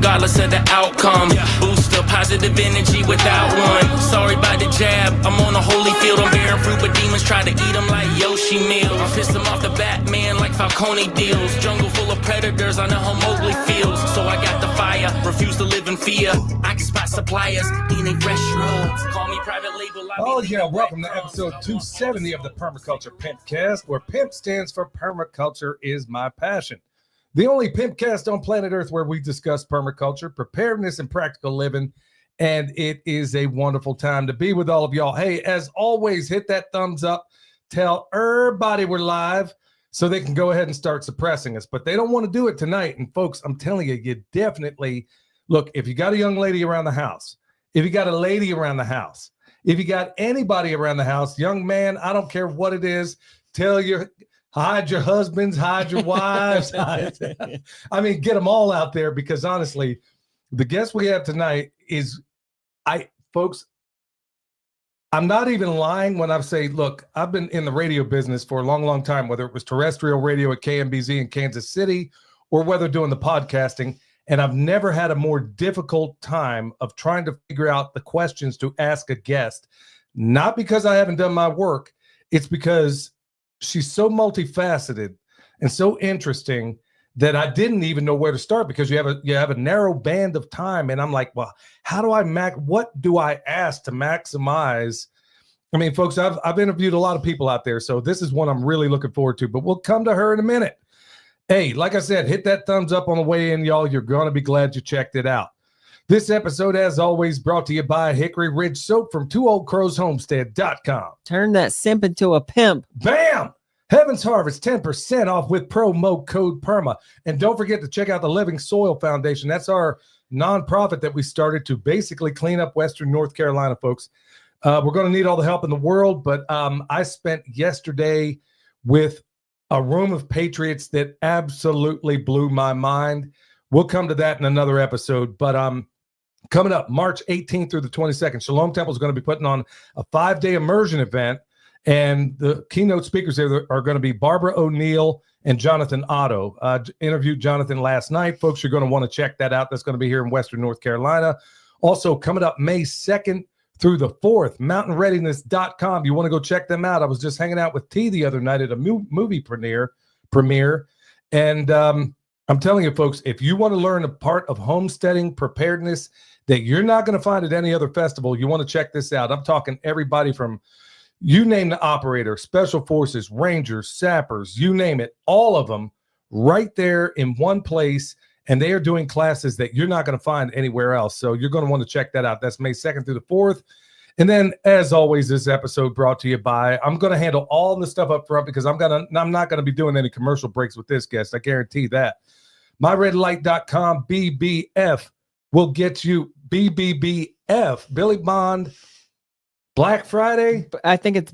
regardless of the outcome. Boost up positive energy without one. Sorry about the jab, I'm on a holy field. I'm bearing fruit, but demons try to eat them like Yoshi meals. I piss them off the Batman like Falcone deals. Jungle full of predators, I know how Mowgli feels. So I got the fire, refuse to live in fear. I can spot suppliers, eating fresh shrubs. Call me private label. Oh yeah, welcome to episode 270 of the Permaculture Pimpcast, where PIMP stands for Permaculture is My Passion. The only Pimpcast on planet Earth where we discuss permaculture, preparedness, and practical living. And it is a wonderful time to be with all of y'all. Hey, as always, hit that thumbs up. Tell everybody we're live so they can go ahead and start suppressing us. But they don't want to do it tonight. And folks, I'm telling you, you definitely, look, if you got a young lady around the house, if you got a lady around the house, if you got anybody around the house, young man, I don't care what it is, hide your husbands, hide your wives. I mean, get them all out there because honestly, the guest we have tonight is, folks, I'm not even lying when I say, look, I've been in the radio business for a long, long time, whether it was terrestrial radio at KMBZ in Kansas City or whether doing the podcasting. And I've never had a more difficult time of trying to figure out the questions to ask a guest, not because I haven't done my work. It's because she's so multifaceted and so interesting that I didn't even know where to start because you have a narrow band of time. And I'm like, well, how do what do I ask to maximize? I mean, folks, I've interviewed a lot of people out there, so this is one I'm really looking forward to, but we'll come to her in a minute. Hey, like I said, hit that thumbs up on the way in, y'all. You're going to be glad you checked it out. This episode, as always, brought to you by Hickory Ridge Soap from TwoOldCrowsHomestead.com. Turn that simp into a pimp. Bam! Heaven's Harvest, 10% off with promo code PERMA. And don't forget to check out the Living Soil Foundation. That's our nonprofit that we started to basically clean up Western North Carolina, folks. We're going to need all the help in the world, but I spent yesterday with a room of patriots that absolutely blew my mind. We'll come to that in another episode, but coming up March 18th through the 22nd, Shalom Temple is going to be putting on a 5-day immersion event, and the keynote speakers there are going to be Barbara O'Neill and Jonathan Otto. Interviewed Jonathan last night. Folks, you're going to want to check that out. That's going to be here in Western North Carolina. Also, coming up May 2nd through the 4th, mountainreadiness.com. You want to go check them out. I was just hanging out with T the other night at a movie premiere. And I'm telling you, folks, if you want to learn a part of homesteading preparedness that you're not going to find at any other festival, you want to check this out. I'm talking everybody from, you name the operator, special forces, rangers, sappers, you name it, all of them right there in one place. And they are doing classes that you're not going to find anywhere else. So you're going to want to check that out. That's May 2nd through the 4th. And then, as always, this episode brought to you by, I'm going to handle all the stuff up front because I'm not going to be doing any commercial breaks with this guest. I guarantee that. MyRedLight.com, BBF will get you BBBF, Billy Bond, Black Friday. I think it's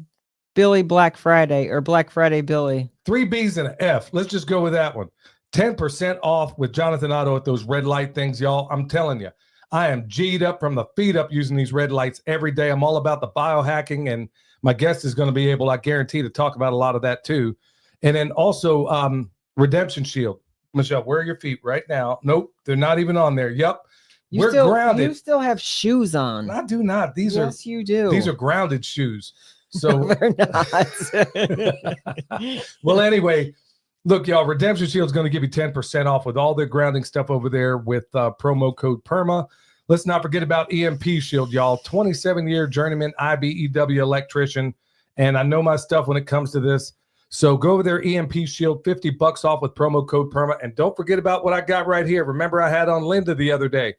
Billy Black Friday or Black Friday Billy. 3 B's and an F. Let's just go with that one. 10% off with Jonathan Otto at those red light things, y'all. I'm telling you, I am G'd up from the feet up using these red lights every day. I'm all about the biohacking, and my guest is going to be able, I guarantee, to talk about a lot of that too. And then also Redemption Shield. Michelle, where are your feet right now? Nope, they're not even on there. Yep, we're grounded. You still have shoes on. I do not. Yes, you do. These are grounded shoes. So no, they're not. Well, anyway. Look, y'all, Redemption Shield is going to give you 10% off with all their grounding stuff over there with promo code PERMA. Let's not forget about EMP Shield, y'all. 27-year journeyman IBEW electrician. And I know my stuff when it comes to this. So go over there, EMP Shield, $50 off with promo code PERMA. And don't forget about what I got right here. Remember, I had on Linda the other day.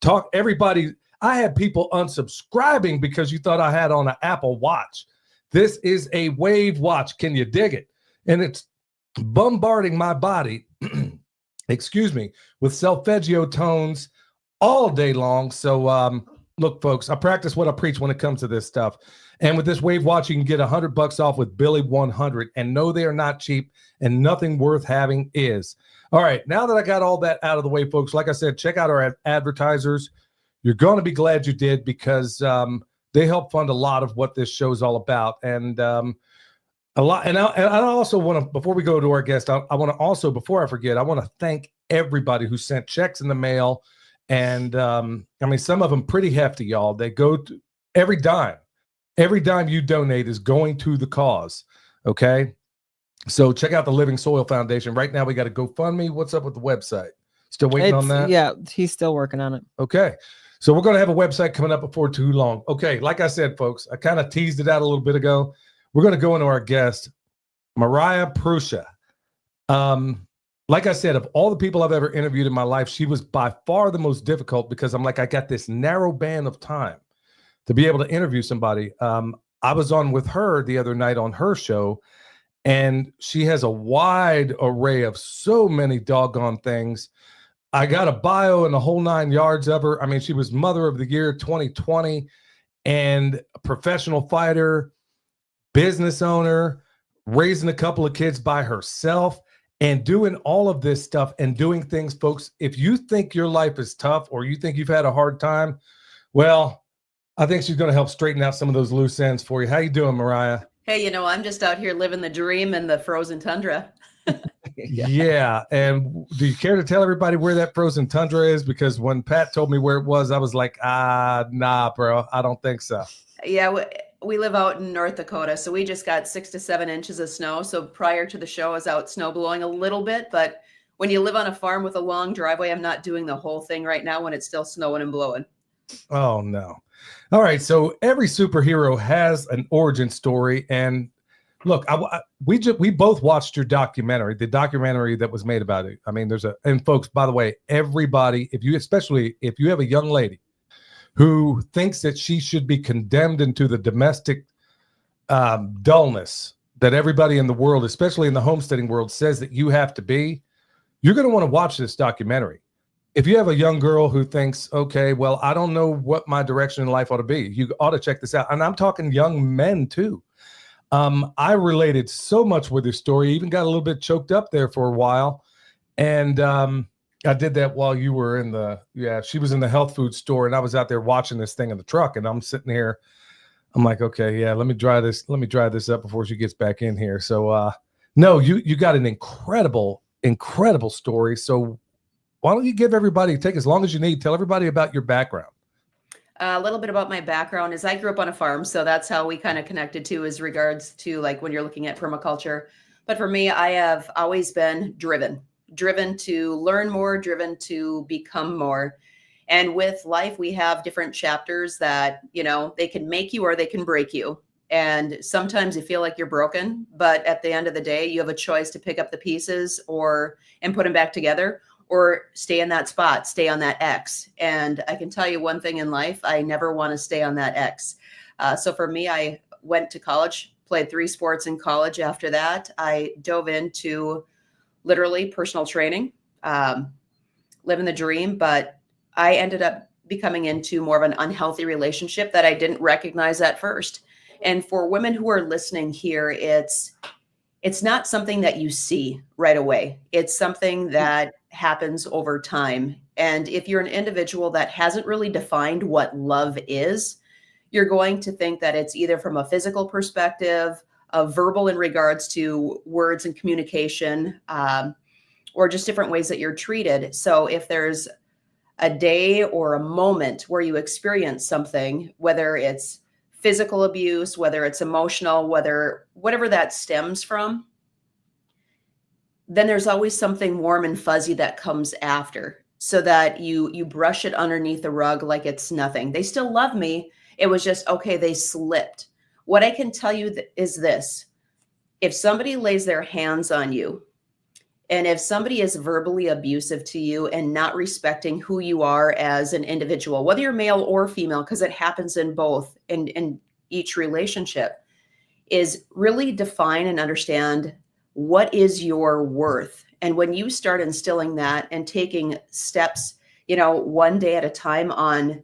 I had people unsubscribing because you thought I had on an Apple Watch. This is a Wave watch. Can you dig it? And it's bombarding my body, excuse me, with solfeggio tones all day long. So look, folks, I practice what I preach when it comes to this stuff. And with this Wave watch, you can get $100 off with Billy 100. And no, they are not cheap, and nothing worth having is. All right, now that I got all that out of the way, folks, like I said, check out our advertisers. You're going to be glad you did because they help fund a lot of what this show's all about. And a lot. And I also want to, before we go to our guest, I want to also, before I forget, I want to thank everybody who sent checks in the mail And I mean, some of them pretty hefty, y'all. They go to every dime you donate is going to the cause. Okay. So check out the Living Soil Foundation. Right now we got a GoFundMe. What's up with the website? Still waiting on that? Yeah, he's still working on it. Okay. So we're going to have a website coming up before too long. Okay. Like I said, folks, I kind of teased it out a little bit ago. We're going to go into our guest, Mariah Prussia. Like I said, of all the people I've ever interviewed in my life, she was by far the most difficult because I'm like, I got this narrow band of time to be able to interview somebody. I was on with her the other night on her show, and she has a wide array of so many doggone things. I got a bio and the whole 9 yards of her. I mean, she was Mother of the Year 2020 and a professional fighter, business owner, raising a couple of kids by herself, and doing all of this stuff and doing things, folks. If you think your life is tough or you think you've had a hard time, well, I think she's going to help straighten out some of those loose ends for you. How you doing, Mariah? Hey, I'm just out here living the dream in the frozen tundra. Yeah. And do you care to tell everybody where that frozen tundra is? Because when Pat told me where it was, I was like, nah, bro, I don't think so. Yeah, we live out in North Dakota, so we just got 6 to 7 inches of snow. So prior to the show, I was out snow blowing a little bit. But when you live on a farm with a long driveway, I'm not doing the whole thing right now when it's still snowing and blowing. Oh, no. All right. So every superhero has an origin story. And look, we both watched your documentary, the documentary that was made about it. I mean, and folks, by the way, everybody, especially if you have a young lady who thinks that she should be condemned into the domestic dullness that everybody in the world, especially in the homesteading world, says that you have to be, you're going to want to watch this documentary. If you have a young girl who thinks, okay, well, I don't know what my direction in life ought to be, you ought to check this out. And I'm talking young men too. I related so much with this story, even got a little bit choked up there for a while. And I did that while you were she was in the health food store, and I was out there watching this thing in the truck, and I'm sitting here. I'm like, okay, yeah, let me dry this up before she gets back in here. So no, you got an incredible story. So why don't you take as long as you need, tell everybody about your background. A little bit about my background is I grew up on a farm. So that's how we kind of connected to is regards to like when you're looking at permaculture. But for me, I have always been driven to learn more, driven to become more. And with life, we have different chapters that, they can make you or they can break you. And sometimes you feel like you're broken, but at the end of the day, you have a choice to pick up the pieces and put them back together, or stay in that spot, stay on that X. And I can tell you one thing in life, I never want to stay on that X. So for me, I went to college, played 3 sports in college. After that, I dove into literally personal training, living the dream. But I ended up becoming into more of an unhealthy relationship that I didn't recognize at first. And for women who are listening here, it's not something that you see right away. It's something that happens over time. And if you're an individual that hasn't really defined what love is, you're going to think that it's either from a physical perspective, a verbal in regards to words and communication, or just different ways that you're treated. So if there's a day or a moment where you experience something, whether it's physical abuse, whether it's emotional, whatever that stems from, then there's always something warm and fuzzy that comes after, so that you brush it underneath the rug like it's nothing. They still love me. It was just, okay, they slipped. What I can tell you is this: if somebody lays their hands on you, and if somebody is verbally abusive to you and not respecting who you are as an individual, whether you're male or female, because it happens in both, in each relationship, is really define and understand what is your worth. And when you start instilling that and taking steps, one day at a time on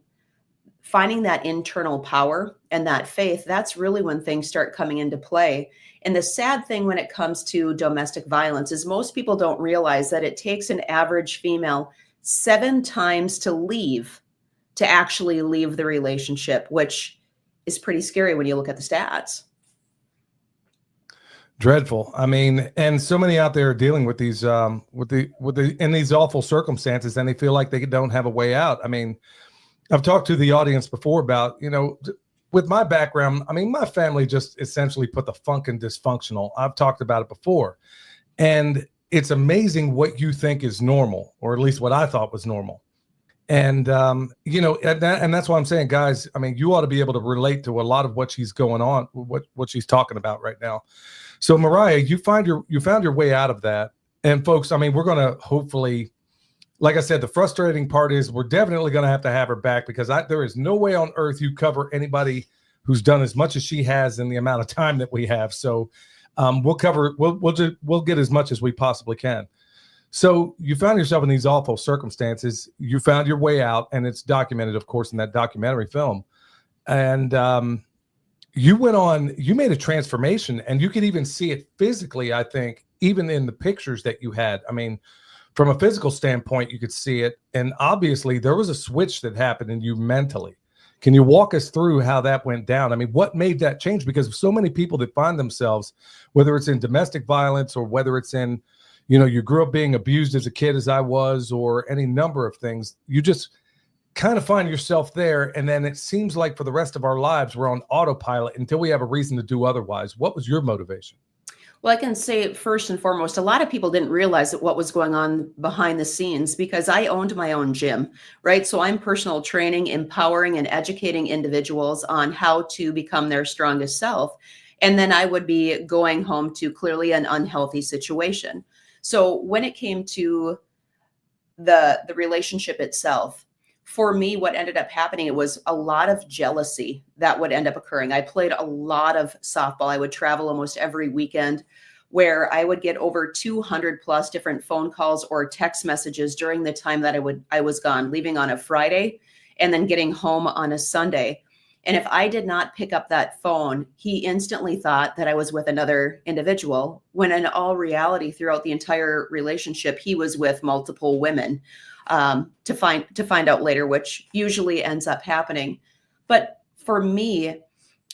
finding that internal power and that faith, that's really when things start coming into play. And the sad thing when it comes to domestic violence is most people don't realize that it takes an average female 7 times to actually leave the relationship, which is pretty scary when you look at the stats. Dreadful. I mean, and so many out there are dealing with these in these awful circumstances, and they feel like they don't have a way out. I mean, I've talked to the audience before about, with my background, I mean, my family just essentially put the funk in dysfunctional. I've talked about it before. And it's amazing what you think is normal, or at least what I thought was normal. And, and that's why I'm saying, guys, I mean, you ought to be able to relate to a lot of what she's going on, what she's talking about right now. So Mariah, you found your way out of that. And folks, I mean, we're going to hopefully, like I said, the frustrating part is we're definitely going to have her back, because there is no way on earth you cover anybody who's done as much as she has in the amount of time that we have. So we'll get as much as we possibly can. So you found yourself in these awful circumstances. You found your way out, and it's documented, of course, in that documentary film. And you made a transformation, and you could even see it physically, I think, even in the pictures that you had. I mean, from a physical standpoint, you could see it. And obviously there was a switch that happened in you mentally. Can you walk us through how that went down? I mean, what made that change? Because so many people that find themselves, whether it's in domestic violence or whether it's in, you grew up being abused as a kid, as I was, or any number of things, you just kind of find yourself there. And then it seems like for the rest of our lives, we're on autopilot until we have a reason to do otherwise. What was your motivation? Well, I can say first and foremost, a lot of people didn't realize that what was going on behind the scenes, because I owned my own gym, right? So I'm personal training, empowering and educating individuals on how to become their strongest self. And then I would be going home to clearly an unhealthy situation. So when it came to the relationship itself, for me, what ended up happening, it was a lot of jealousy that would end up occurring. I played a lot of softball. I would travel almost every weekend, where I would get over 200 plus different phone calls or text messages during the time that I was gone, leaving on a Friday and then getting home on a Sunday. And if I did not pick up that phone, he instantly thought that I was with another individual, when in all reality, throughout the entire relationship, he was with multiple women, to find out later, which usually ends up happening. But for me,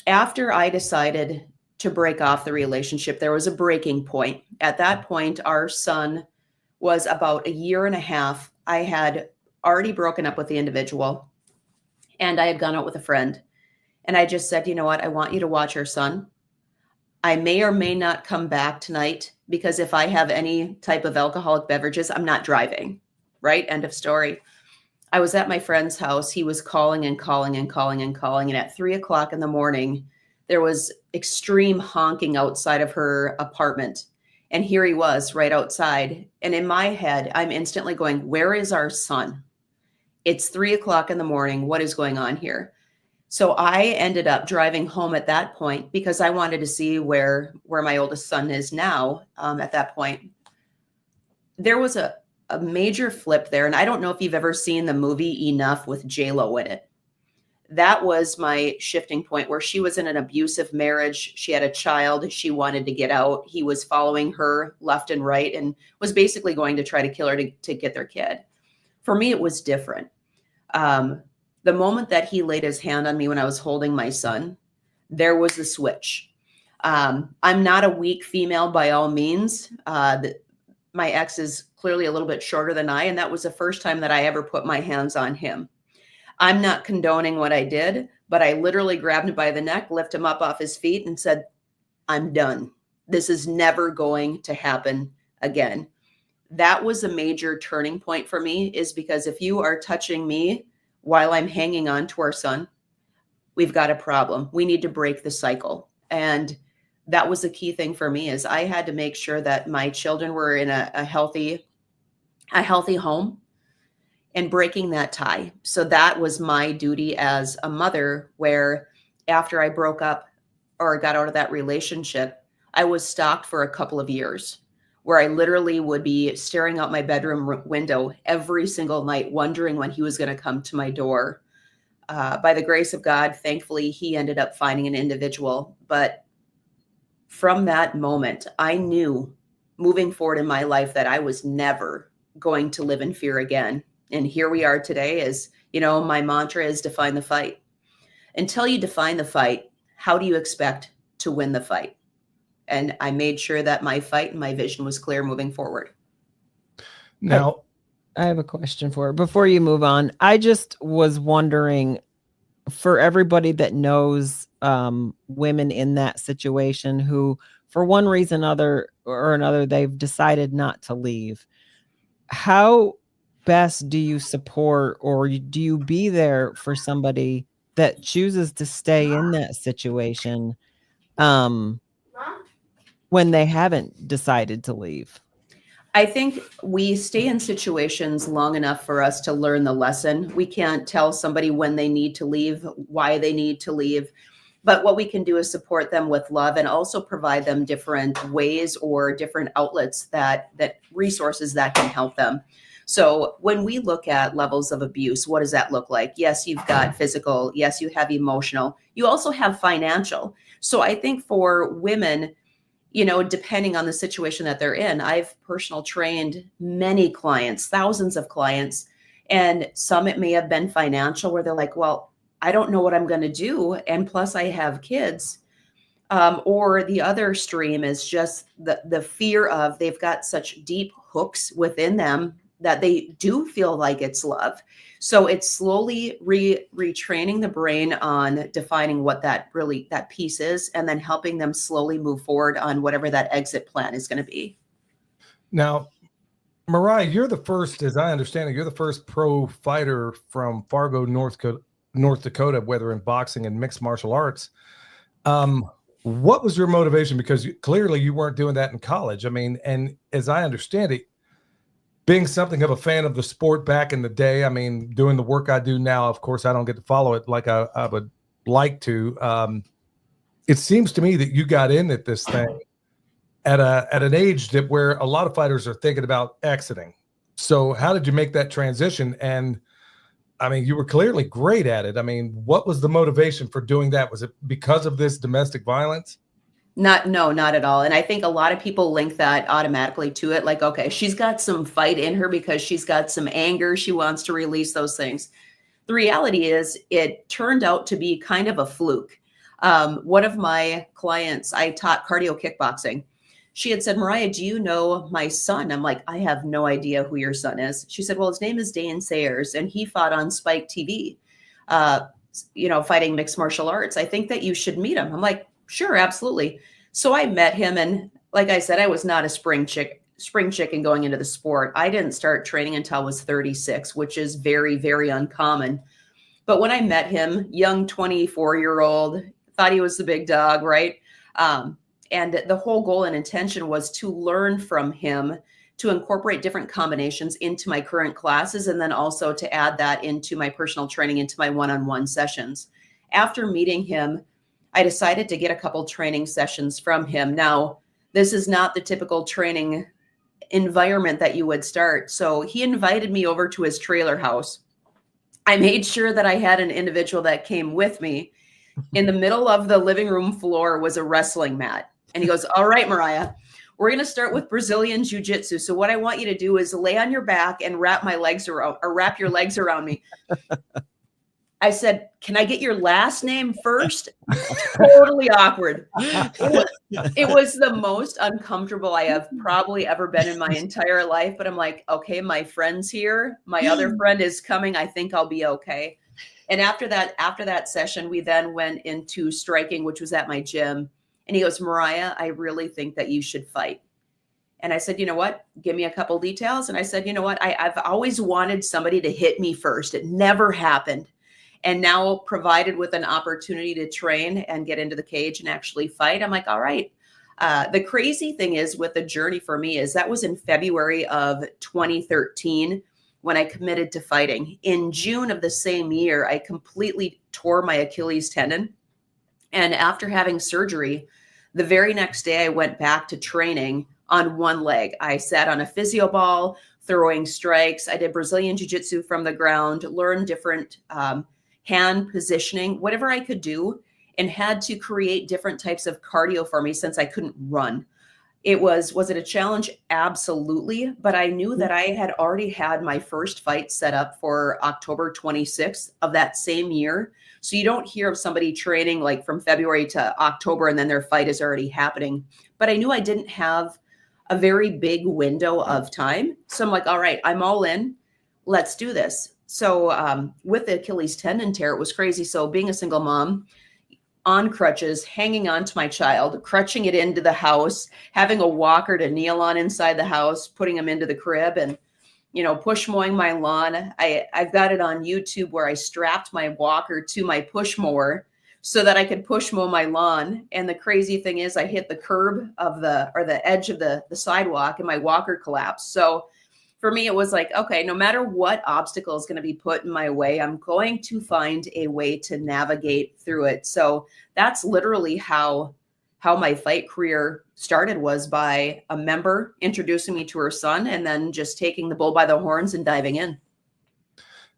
after I decided to break off the relationship, there was a breaking point. At that point, our son was about 1.5 years. I had already broken up with the individual, and I had gone out with a friend. And I just said, you know what? I want you to watch our son. I may or may not come back tonight, because if I have any type of alcoholic beverages, I'm not driving, right? End of story. I was at my friend's house. He was calling and calling and calling and calling. And at 3:00 in the morning, there was extreme honking outside of her apartment. And here he was right outside. And in my head, I'm instantly going, where is our son? It's 3:00 in the morning. What is going on here? So I ended up driving home at that point, because I wanted to see where my oldest son is now. At that point, there was a major flip there. And I don't know if you've ever seen the movie Enough with J-Lo in it. That was my shifting point, where she was in an abusive marriage. She had a child. She wanted to get out. He was following her left and right and was basically going to try to kill her to get their kid. For me, it was different. The moment that he laid his hand on me when I was holding my son, there was the switch. I'm not a weak female by all means. My ex is clearly a little bit shorter than I, and that was the first time that I ever put my hands on him. I'm not condoning what I did, but I literally grabbed him by the neck, lifted him up off his feet, and said, I'm done. This is never going to happen again. That was a major turning point for me, is because if you are touching me while I'm hanging on to our son, we've got a problem. We need to break the cycle. And that was the key thing for me, is I had to make sure that my children were in a healthy home and breaking that tie. So that was my duty as a mother, where after I broke up or got out of that relationship, I was stalked for a couple of years, where I literally would be staring out my bedroom window every single night, wondering when he was going to come to my door. By the grace of God, thankfully, he ended up finding an individual. But from that moment, I knew moving forward in my life that I was never going to live in fear again. And here we are today. As you know, my mantra is define the fight. Until you define the fight, how do you expect to win the fight? And I made sure that my fight and my vision was clear moving forward. Now, I have a question for her. Before you move on, I just was wondering, for everybody that knows women in that situation who, for one reason or another, they've decided not to leave, how best do you support, or do you be there for somebody that chooses to stay in that situation when they haven't decided to leave? I think we stay in situations long enough for us to learn the lesson. We can't tell somebody when they need to leave, why they need to leave. But what we can do is support them with love and also provide them different ways or different outlets that resources that can help them. So when we look at levels of abuse, what does that look like? Yes, you've got physical. Yes, you have emotional. You also have financial. So I think for women, depending on the situation that they're in, I've personal trained many clients, thousands of clients, and some it may have been financial where they're like, well, I don't know what I'm going to do. And plus I have kids. Or the other stream is just the fear of they've got such deep hooks within them that they do feel like it's love. So it's slowly retraining the brain on defining what that piece is, and then helping them slowly move forward on whatever that exit plan is going to be. Now, Mariah, you're the first, as I understand it, you're the first pro fighter from Fargo, North Dakota, whether in boxing and mixed martial arts. What was your motivation? Because clearly you weren't doing that in college. I mean, and as I understand it, being something of a fan of the sport back in the day, I mean, doing the work I do now, of course, I don't get to follow it like I would like to. It seems to me that you got in at this thing at an age where a lot of fighters are thinking about exiting. So how did you make that transition? And I mean, you were clearly great at it. I mean, what was the motivation for doing that? Was it because of this domestic violence? Not at all. And I think a lot of people link that automatically to it. Like, okay, she's got some fight in her because she's got some anger. She wants to release those things. The reality is it turned out to be kind of a fluke. One of my clients, I taught cardio kickboxing. She had said, Mariah, do you know my son? I'm like, I have no idea who your son is. She said, well, his name is Dane Sayers, and he fought on Spike TV, fighting mixed martial arts. I think that you should meet him. I'm like, sure, absolutely. So I met him. And like I said, I was not a spring chicken going into the sport. I didn't start training until I was 36, which is very, very uncommon. But when I met him, young 24-year-old, thought he was the big dog, right? And the whole goal and intention was to learn from him, to incorporate different combinations into my current classes, and then also to add that into my personal training, into my one-on-one sessions. After meeting him, I decided to get a couple training sessions from him. Now, this is not the typical training environment that you would start. So he invited me over to his trailer house. I made sure that I had an individual that came with me. In the middle of the living room floor was a wrestling mat. And he goes, all right, Mariah, we're going to start with Brazilian jiu-jitsu. So what I want you to do is lay on your back and wrap your legs around me. I said, can I get your last name first? Totally awkward. It was the most uncomfortable I have probably ever been in my entire life. But I'm like, okay, my friend's here. My other friend is coming. I think I'll be okay. And after that session, we then went into striking, which was at my gym. And he goes, Mariah, I really think that you should fight. And I said, you know what? Give me a couple details. And I said, you know what? I've always wanted somebody to hit me first. It never happened. And now provided with an opportunity to train and get into the cage and actually fight, I'm like, all right. The crazy thing is with the journey for me is that was in February of 2013 when I committed to fighting. In June of the same year, I completely tore my Achilles tendon. And after having surgery, the very next day I went back to training on one leg. I sat on a physio ball, throwing strikes. I did Brazilian jiu-jitsu from the ground, learned different hand positioning, whatever I could do, and had to create different types of cardio for me since I couldn't run. Was it a challenge? Absolutely. But I knew that I had already had my first fight set up for October 26th of that same year. So you don't hear of somebody training like from February to October and then their fight is already happening. But I knew I didn't have a very big window of time. So I'm like, all right, I'm all in. Let's do this. So with the Achilles tendon tear, it was crazy. So being a single mom, on crutches, hanging on to my child, crutching it into the house, having a walker to kneel on inside the house, putting him into the crib, and push mowing my lawn. I've got it on YouTube where I strapped my walker to my push mower so that I could push mow my lawn. And the crazy thing is I hit the curb of the edge of the sidewalk and my walker collapsed. So for me, it was like, okay, no matter what obstacle is going to be put in my way, I'm going to find a way to navigate through it. So that's literally how my fight career started, was by a member introducing me to her son and then just taking the bull by the horns and diving in.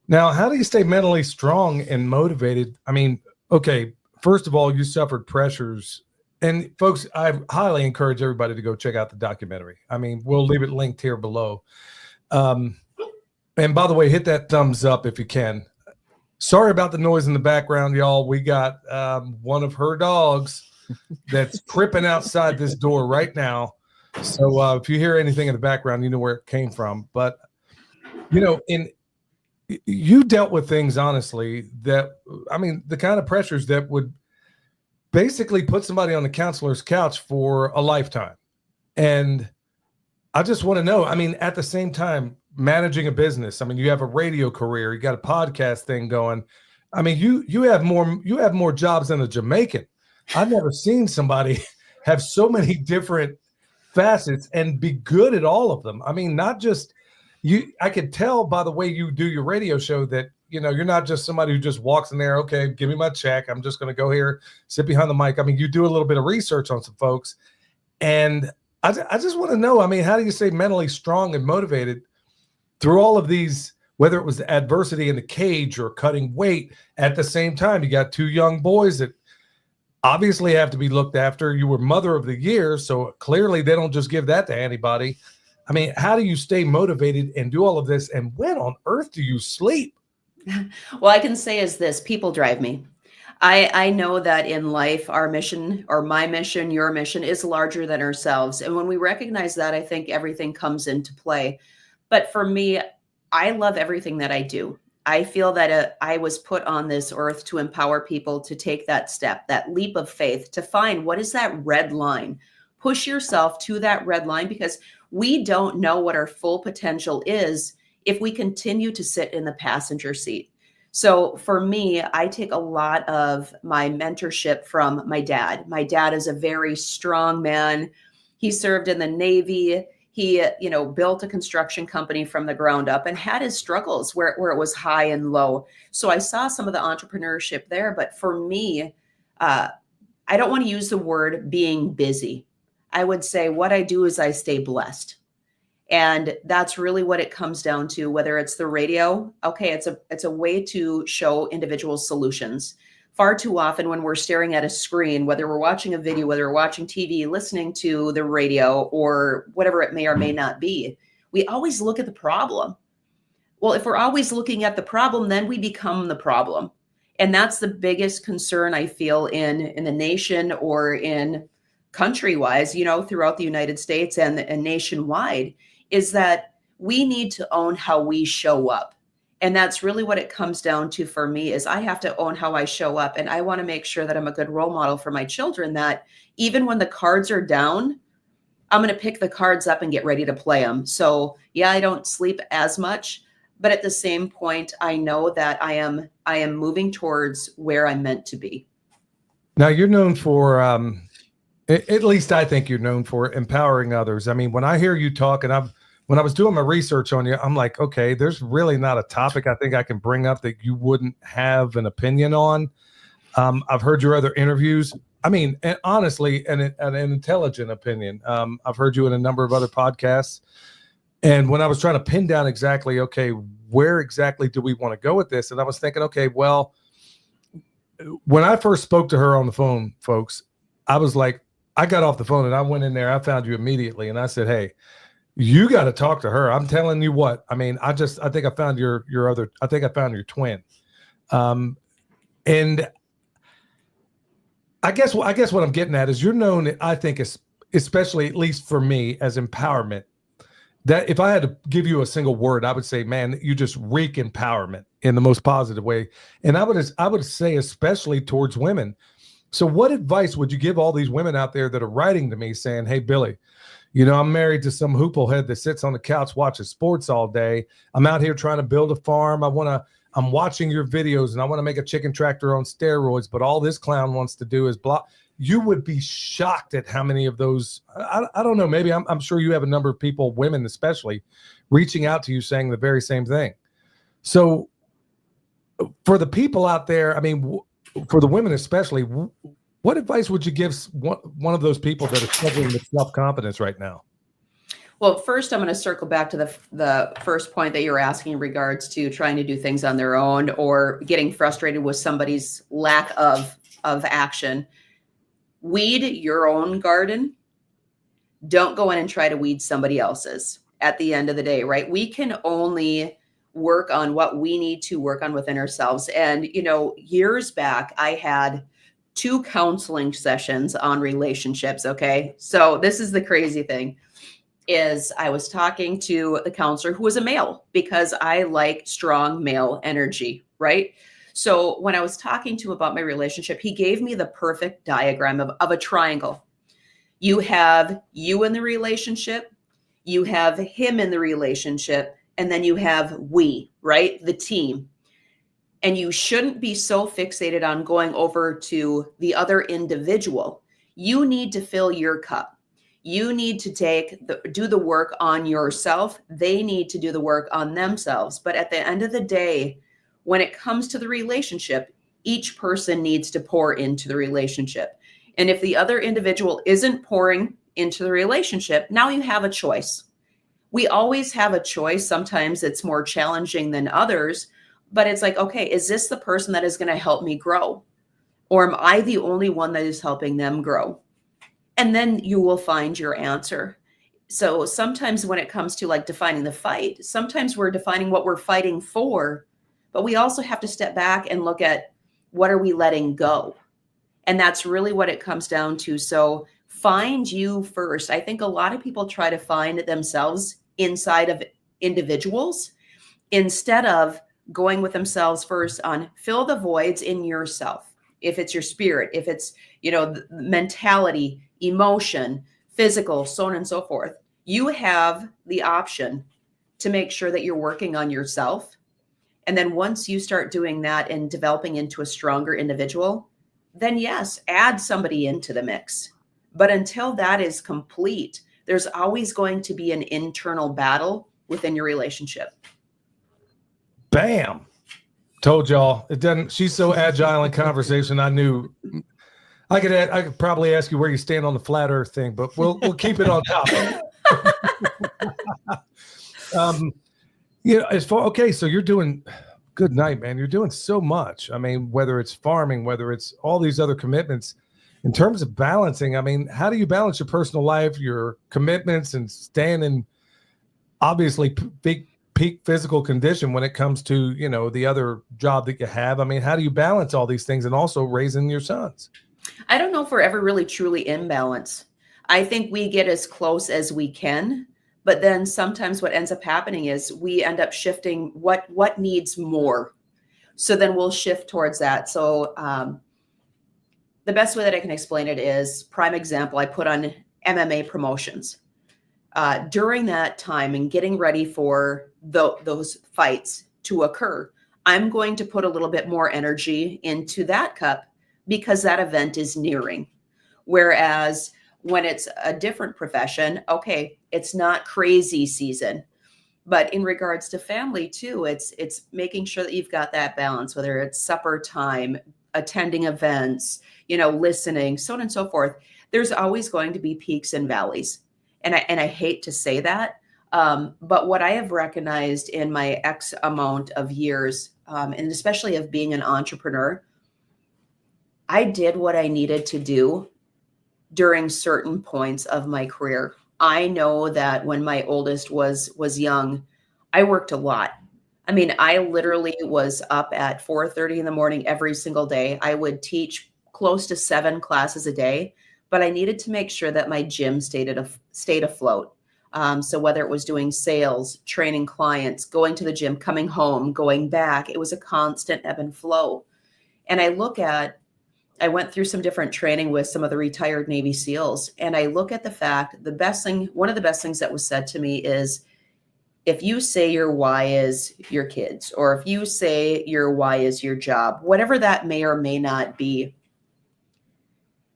Now, how do you stay mentally strong and motivated? I mean, okay, first of all, you suffered pressures. And folks, I highly encourage everybody to go check out the documentary. I mean, we'll leave it linked here below. And by the way, hit that thumbs up if you can. Sorry about the noise in the background, y'all. We got one of her dogs that's tripping outside this door right now. So if you hear anything in the background, you know where it came from. But, you dealt with things, honestly, that, I mean, the kind of pressures that would basically put somebody on the counselor's couch for a lifetime. And I just want to know, I mean, at the same time, managing a business, I mean, you have a radio career, you got a podcast thing going. I mean, you have more jobs than a Jamaican. I've never seen somebody have so many different facets and be good at all of them. I mean, not just you. I could tell by the way you do your radio show that, you're not just somebody who just walks in there, okay, give me my check, I'm just going to go here, sit behind the mic. I mean, you do a little bit of research on some folks. And I just want to know, I mean, how do you stay mentally strong and motivated through all of these, whether it was the adversity in the cage or cutting weight? At the same time, you got two young boys that obviously have to be looked after. You were mother of the year, so clearly they don't just give that to anybody. I mean, how do you stay motivated and do all of this? And when on earth do you sleep? Well, I can say is this: people drive me. I know that in life, our mission, or my mission, your mission, is larger than ourselves. And when we recognize that, I think everything comes into play. But for me, I love everything that I do. I feel that I was put on this earth to empower people to take that step, that leap of faith, to find what is that red line. Push yourself to that red line, because we don't know what our full potential is if we continue to sit in the passenger seat. So for me, I take a lot of my mentorship from my dad. My dad is a very strong man. He served in the Navy. He, built a construction company from the ground up and had his struggles where it was high and low. So I saw some of the entrepreneurship there. But for me, I don't want to use the word being busy. I would say what I do is I stay blessed. And that's really what it comes down to, whether it's the radio. Okay, it's a way to show individual solutions. Far too often when we're staring at a screen, whether we're watching a video, whether we're watching TV, listening to the radio, or whatever it may or may not be, we always look at the problem. Well, if we're always looking at the problem, then we become the problem. And that's the biggest concern I feel in the nation, or in country-wise, throughout the United States and nationwide, is that we need to own how we show up. And that's really what it comes down to for me, is I have to own how I show up. And I want to make sure that I'm a good role model for my children, that even when the cards are down, I'm going to pick the cards up and get ready to play them. So yeah, I don't sleep as much, but at the same point, I know that I am moving towards where I'm meant to be. Now you're known for, at least I think you're known for empowering others. I mean, when I hear you talk, and when I was doing my research on you, I'm like, okay, there's really not a topic I think I can bring up that you wouldn't have an opinion on. I've heard your other interviews. I mean, and honestly, an intelligent opinion. I've heard you in a number of other podcasts. And when I was trying to pin down exactly, okay, where exactly do we want to go with this? And I was thinking, okay, well, when I first spoke to her on the phone, folks, I was like, I got off the phone and I went in there. I found you immediately, and I said, "Hey, you got to talk to her." I'm telling you what. I mean, I think I found your other. I think I found your twin. And I guess what I'm getting at is you're known, I think, especially at least for me, as empowerment. That if I had to give you a single word, I would say, man, you just reek empowerment in the most positive way. And I would say, especially towards women. So what advice would you give all these women out there that are writing to me saying, "Hey, Billy, I'm married to some hooplehead that sits on the couch watching sports all day. I'm out here trying to build a farm. I'm watching your videos and I want to make a chicken tractor on steroids, but all this clown wants to do is block." You would be shocked at how many of those, I don't know, maybe I'm sure you have a number of people, women especially, reaching out to you saying the very same thing. So for the people out there, I mean, for the women especially, what advice would you give one of those people that are struggling with self-confidence right now? Well, first, I'm going to circle back to the first point that you were asking in regards to trying to do things on their own or getting frustrated with somebody's lack of action. Weed your own garden. Don't go in and try to weed somebody else's at the end of the day, right? We can only work on what we need to work on within ourselves. And, years back, I had 2 counseling sessions on relationships. Okay. So this is the crazy thing is I was talking to the counselor who was a male because I like strong male energy, right? So when I was talking to him about my relationship, he gave me the perfect diagram of a triangle. You have you in the relationship, you have him in the relationship, and then you have we, right? The team. And you shouldn't be so fixated on going over to the other individual. You need to fill your cup. You need to do the work on yourself. They need to do the work on themselves. But at the end of the day, when it comes to the relationship, each person needs to pour into the relationship. And if the other individual isn't pouring into the relationship, now you have a choice. We always have a choice. Sometimes it's more challenging than others, but it's like, okay, is this the person that is going to help me grow? Or am I the only one that is helping them grow? And then you will find your answer. So sometimes when it comes to like defining the fight, sometimes we're defining what we're fighting for, but we also have to step back and look at what are we letting go? And that's really what it comes down to. So find you first. I think a lot of people try to find themselves inside of individuals instead of going with themselves first on fill the voids in yourself. If it's your spirit, if it's, mentality, emotion, physical, so on and so forth, you have the option to make sure that you're working on yourself. And then once you start doing that and developing into a stronger individual, then yes, add somebody into the mix. But until that is complete, there's always going to be an internal battle within your relationship. Bam. Told y'all it doesn't. She's so agile in conversation. I knew I could probably ask you where you stand on the flat earth thing, but we'll keep it on topic. So you're doing good night, man. You're doing so much. I mean, whether it's farming, whether it's all these other commitments, in terms of balancing, I mean, how do you balance your personal life, your commitments, and staying in obviously peak physical condition when it comes to, the other job that you have? I mean, how do you balance all these things and also raising your sons? I don't know if we're ever really truly in balance. I think we get as close as we can, but then sometimes what ends up happening is we end up shifting what needs more. So then we'll shift towards that. So the best way that I can explain it is, prime example, I put on MMA promotions. During that time and getting ready for those fights to occur, I'm going to put a little bit more energy into that cup because that event is nearing. Whereas when it's a different profession, okay, it's not crazy season. But in regards to family too, it's making sure that you've got that balance, whether it's supper time, attending events, listening, so on and so forth. There's always going to be peaks and valleys. And I hate to say that, but what I have recognized in my X amount of years, and especially of being an entrepreneur, I did what I needed to do during certain points of my career. I know that when my oldest was young, I worked a lot. I mean, I literally was up at 4:30 in the morning every single day. I would teach close to 7 classes a day, but I needed to make sure that my gym stayed afloat. So whether it was doing sales, training clients, going to the gym, coming home, going back, it was a constant ebb and flow. And I went through some different training with some of the retired Navy SEALs, and I look at the fact, one of the best things that was said to me is, if you say your why is your kids, or if you say your why is your job, whatever that may or may not be,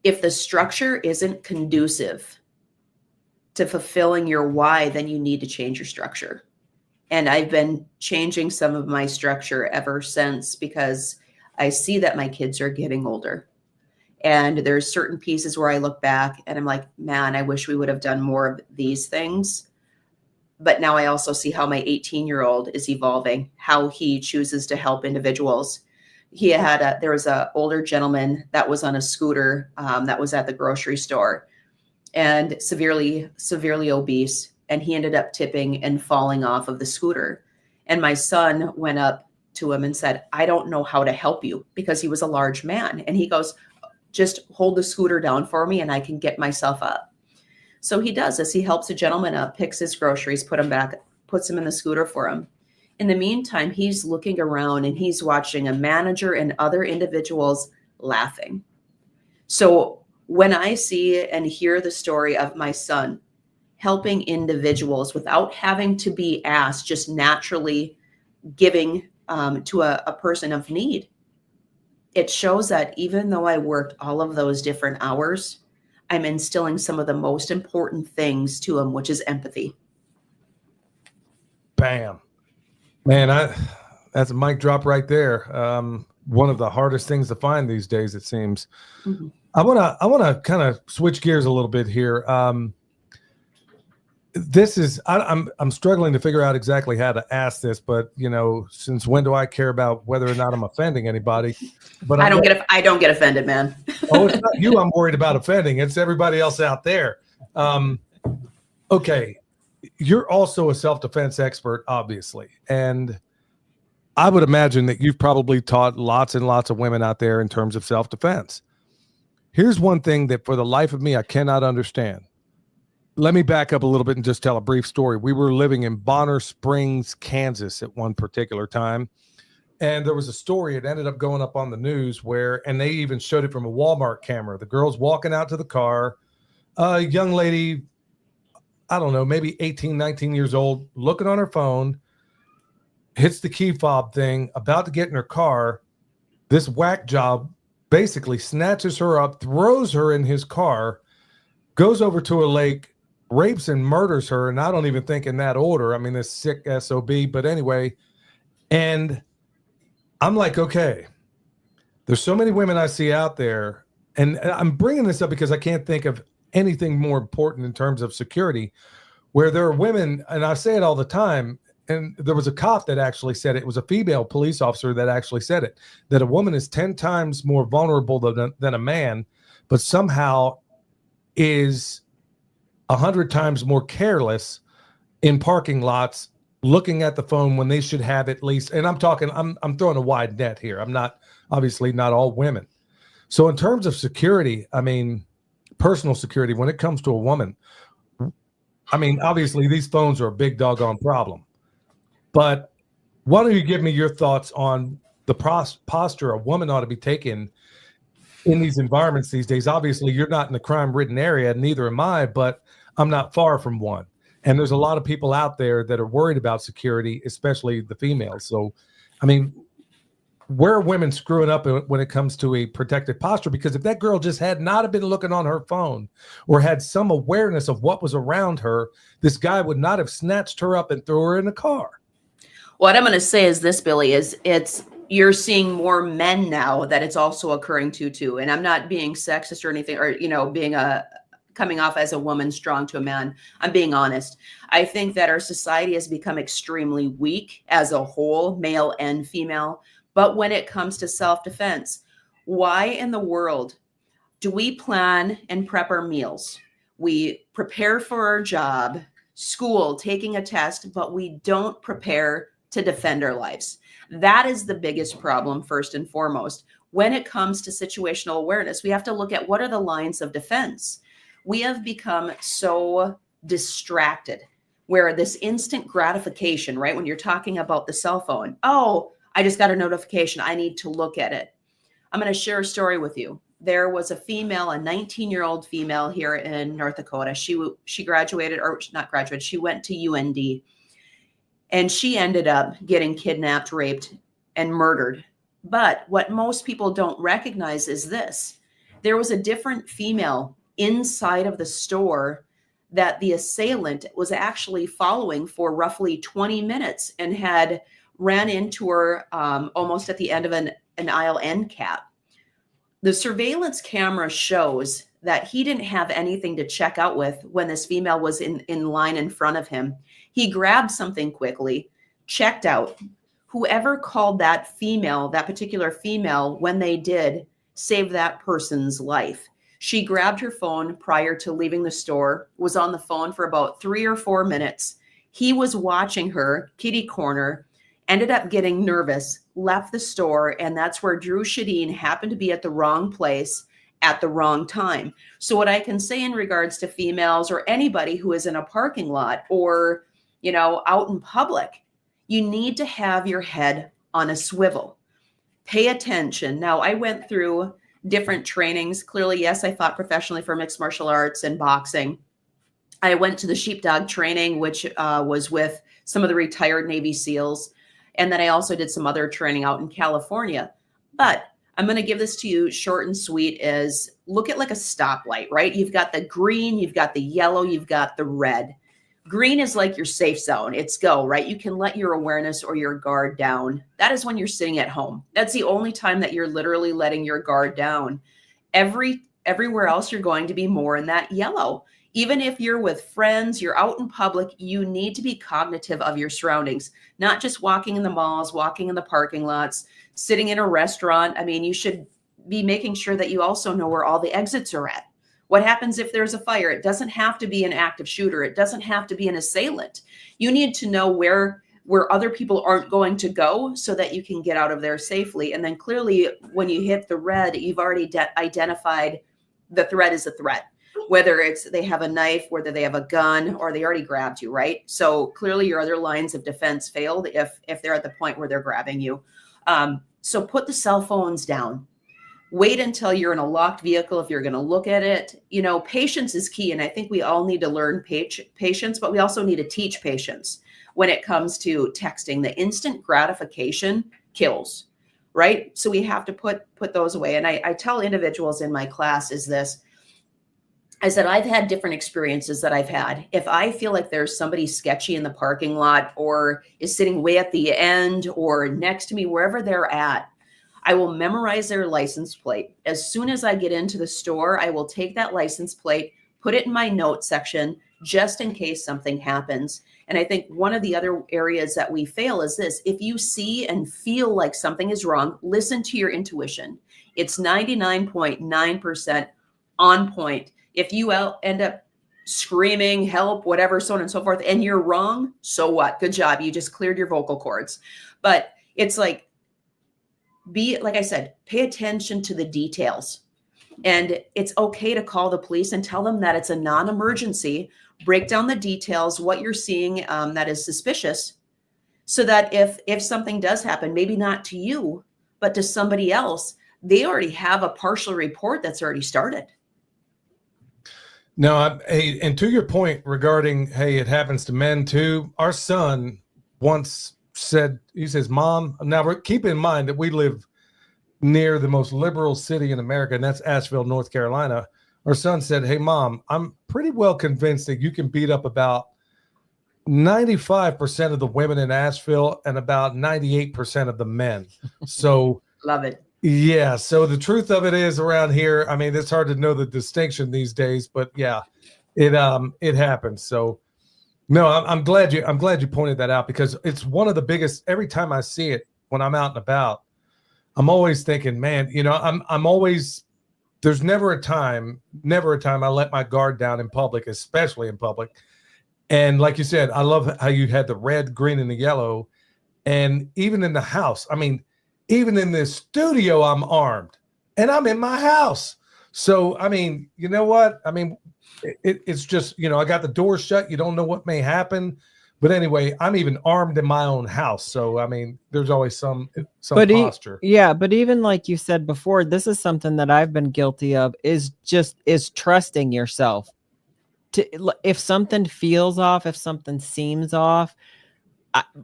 if the structure isn't conducive to fulfilling your why, then you need to change your structure. And I've been changing some of my structure ever since, because I see that my kids are getting older. And there's certain pieces where I look back and I'm like, man, I wish we would have done more of these things. But now I also see how my 18-year-old is evolving, how he chooses to help individuals. There was an older gentleman that was on a scooter that was at the grocery store, and severely obese. And he ended up tipping and falling off of the scooter. And my son went up to him and said, I don't know how to help you, because he was a large man. And he goes, just hold the scooter down for me and I can get myself up. So he does this. He helps a gentleman up, picks his groceries, puts him in the scooter for him. In the meantime, he's looking around and he's watching a manager and other individuals laughing. So when I see and hear the story of my son helping individuals without having to be asked, just naturally giving to a person of need, it shows that even though I worked all of those different hours, I'm instilling some of the most important things to them, which is empathy. Bam. Man, that's a mic drop right there. One of the hardest things to find these days, it seems. Mm-hmm. I wanna kind of switch gears a little bit here. I'm struggling to figure out exactly how to ask this, but since when do I care about whether or not I'm offending anybody? But I don't get offended, man. Oh, it's not you I'm worried about offending. It's everybody else out there. Okay. You're also a self-defense expert, obviously. And I would imagine that you've probably taught lots and lots of women out there in terms of self-defense. Here's one thing that for the life of me, I cannot understand. Let me back up a little bit and just tell a brief story. We were living in Bonner Springs, Kansas at one particular time. And there was a story, it ended up going up on the news and they even showed it from a Walmart camera. The girl's walking out to the car, a young lady, I don't know, maybe 18, 19 years old, looking on her phone, hits the key fob thing, about to get in her car. This whack job basically snatches her up, throws her in his car, goes over to a lake, rapes and murders her. And I don't even think in that order. I mean, this sick SOB, but anyway. And I'm like, okay, there's so many women I see out there. And I'm bringing this up because I can't think of anything more important in terms of security, where there are women, and I say it all the time, and there was a cop that actually said it was a female police officer that actually said it, that a woman is 10 times more vulnerable than a man, but somehow is 100 times more careless in parking lots, looking at the phone when they should have at least, and I'm throwing a wide net here. I'm not, obviously not all women. So in terms of security, I mean, personal security, when it comes to a woman, I mean, obviously these phones are a big doggone problem, but why don't you give me your thoughts on the posture a woman ought to be taking in these environments these days? Obviously you're not in the crime-ridden area, neither am I, but I'm not far from one. And there's a lot of people out there that are worried about security, especially the females. So, I mean, where are women screwing up when it comes to a protected posture? Because if that girl just had not have been looking on her phone or had some awareness of what was around her, this guy would not have snatched her up and threw her in the car. What I'm going to say is this, Billy, you're seeing more men now that it's also occurring to too. And I'm not being sexist or anything, or, being coming off as a woman strong to a man. I'm being honest. I think that our society has become extremely weak as a whole, male and female. But when it comes to self-defense, why in the world do we plan and prep our meals? We prepare for our job, school, taking a test, but we don't prepare to defend our lives. That is the biggest problem, first and foremost. When it comes to situational awareness, we have to look at what are the lines of defense. We have become so distracted where this instant gratification, right? When you're talking about the cell phone, oh, I just got a notification. I need to look at it. I'm going to share a story with you. There was a female, a 19-year-old female here in North Dakota. She graduated, or not graduated, she went to UND, and she ended up getting kidnapped, raped, and murdered. But what most people don't recognize is this. There was a different female inside of the store that the assailant was actually following for roughly 20 minutes and had ran into her almost at the end of an aisle end cap. The surveillance camera shows that he didn't have anything to check out with when this female was in line in front of him. He grabbed something quickly, checked out. Whoever called that female, that particular female, when they did, saved that person's life. She grabbed her phone prior to leaving the store, was on the phone for about 3 or 4 minutes. He was watching her, kitty corner, ended up getting nervous, left the store, and that's where Drew Shadeen happened to be at the wrong place at the wrong time. So what I can say in regards to females or anybody who is in a parking lot or, out in public, you need to have your head on a swivel. Pay attention. Now, I went through different trainings. Clearly, yes, I fought professionally for mixed martial arts and boxing. I went to the sheepdog training, which was with some of the retired Navy SEALs. And then I also did some other training out in California. But I'm going to give this to you short and sweet is look at like a stoplight, right? You've got the green, you've got the yellow, you've got the red. Green is like your safe zone. It's go, right? You can let your awareness or your guard down. That is when you're sitting at home. That's the only time that you're literally letting your guard down. Everywhere else, you're going to be more in that yellow. Even if you're with friends, you're out in public, you need to be cognitive of your surroundings, not just walking in the malls, walking in the parking lots, sitting in a restaurant. I mean, you should be making sure that you also know where all the exits are at. What happens if there's a fire? It doesn't have to be an active shooter. It doesn't have to be an assailant. You need to know where other people aren't going to go so that you can get out of there safely. And then clearly when you hit the red, you've already identified the threat is a threat, whether it's they have a knife, whether they have a gun, or they already grabbed you, right? So clearly your other lines of defense failed if they're at the point where they're grabbing you. So put the cell phones down. Wait until you're in a locked vehicle if you're going to look at it. Patience is key. And I think we all need to learn patience, but we also need to teach patience when it comes to texting. The instant gratification kills, right? So we have to put those away. And I tell individuals in my class is this. I said, I've had different experiences that I've had. If I feel like there's somebody sketchy in the parking lot or is sitting way at the end or next to me, wherever they're at, I will memorize their license plate. As soon as I get into the store, I will take that license plate, put it in my note section, just in case something happens. And I think one of the other areas that we fail is this. If you see and feel like something is wrong, listen to your intuition. It's 99.9% on point. If you end up screaming, help, whatever, so on and so forth, and you're wrong, so what? Good job. You just cleared your vocal cords. But it's like I said, pay attention to the details. And it's okay to call the police and tell them that it's a non-emergency. Break down the details, what you're seeing that is suspicious, so that if something does happen, maybe not to you, but to somebody else, they already have a partial report that's already started. No, and to your point regarding, hey, it happens to men too. Our son once said, he says, Mom, now keep in mind that we live near the most liberal city in America, and that's Asheville, North Carolina. Our son said, hey, Mom, I'm pretty well convinced that you can beat up about 95% of the women in Asheville and about 98% of the men. So love it. Yeah. So the truth of it is around here, I mean, it's hard to know the distinction these days, but yeah, it happens. So no, I'm glad you pointed that out, because it's one of the biggest. Every time I see it when I'm out and about, I'm always thinking, man, I'm always there's never a time I let my guard down in public, especially in public. And like you said, I love how you had the red, green, and the yellow. And even in the house, I mean, even in this studio, I'm armed and I'm in my house. So, I mean, you know what? I mean, it's just, I got the door shut. You don't know what may happen. But anyway, I'm even armed in my own house. So, I mean, there's always some posture. But even like you said before, this is something that I've been guilty of is trusting yourself. If something feels off, if something seems off,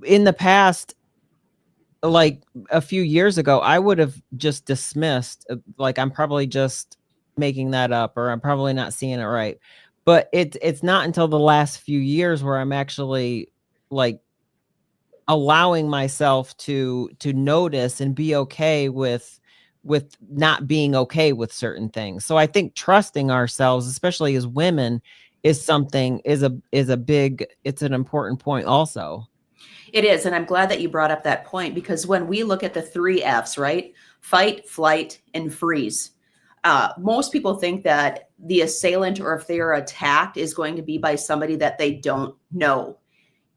in the past, like a few years ago, I would have just dismissed, like, I'm probably just making that up, or I'm probably not seeing it right. But it's not until the last few years where I'm actually like allowing myself to notice and be okay with not being okay with certain things. So I think trusting ourselves, especially as women, is an important point also. It is. And I'm glad that you brought up that point, because when we look at the 3 F's, right? Fight, flight, and freeze. Most people think that the assailant, or if they are attacked, is going to be by somebody that they don't know.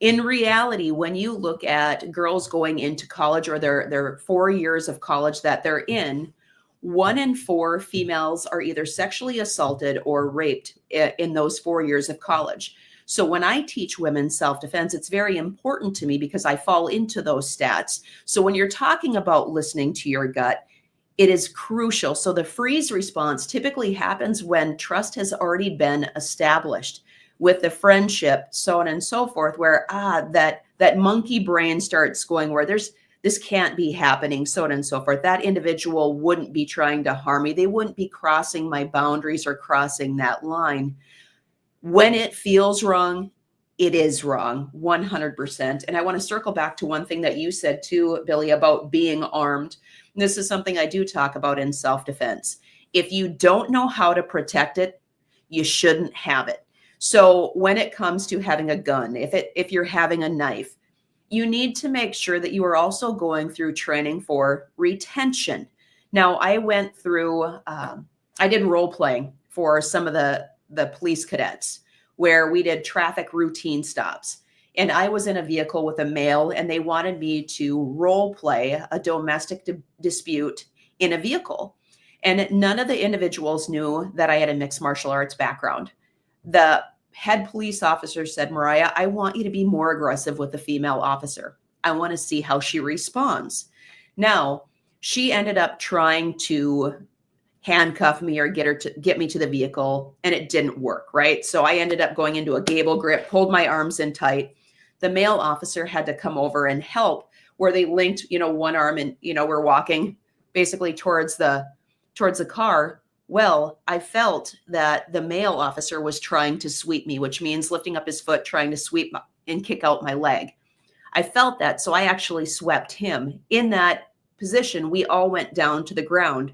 In reality, when you look at girls going into college, or their 4 years of college that they're in, 1 in 4 females are either sexually assaulted or raped in those 4 years of college. So when I teach women self-defense, it's very important to me because I fall into those stats. So when you're talking about listening to your gut, it is crucial. So the freeze response typically happens when trust has already been established with the friendship, so on and so forth, where that monkey brain starts going where this can't be happening, so on and so forth. That individual wouldn't be trying to harm me. They wouldn't be crossing my boundaries or crossing that line. When it feels wrong, it is wrong, 100%. And I want to circle back to one thing that you said too, Billy, about being armed. And this is something I do talk about in self-defense. If you don't know how to protect it, you shouldn't have it. So when it comes to having a gun, if you're having a knife, you need to make sure that you are also going through training for retention. Now, I went through, I did role playing for some of the police cadets, where we did traffic routine stops. And I was in a vehicle with a male, and they wanted me to role play a domestic dispute in a vehicle. And none of the individuals knew that I had a mixed martial arts background. The head police officer said, Mariah, I want you to be more aggressive with the female officer. I want to see how she responds. Now, she ended up trying to handcuff me or get me to the vehicle, and it didn't work, right? So I ended up going into a gable grip, pulled my arms in tight. The male officer had to come over and help, where they linked, one arm, and, we're walking basically towards the car. Well, I felt that the male officer was trying to sweep me, which means lifting up his foot, trying to sweep and kick out my leg. I felt that, so I actually swept him. In that position, we all went down to the ground.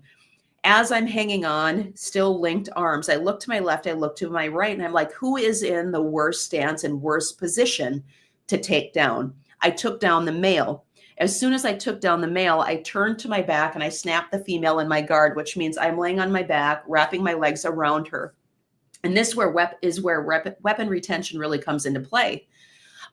As I'm hanging on, still linked arms, I look to my left, I look to my right, and I'm like, who is in the worst stance and worst position to take down? I took down the male. As soon as I took down the male, I turned to my back and I snapped the female in my guard, which means I'm laying on my back, wrapping my legs around her. And this is where weapon retention really comes into play.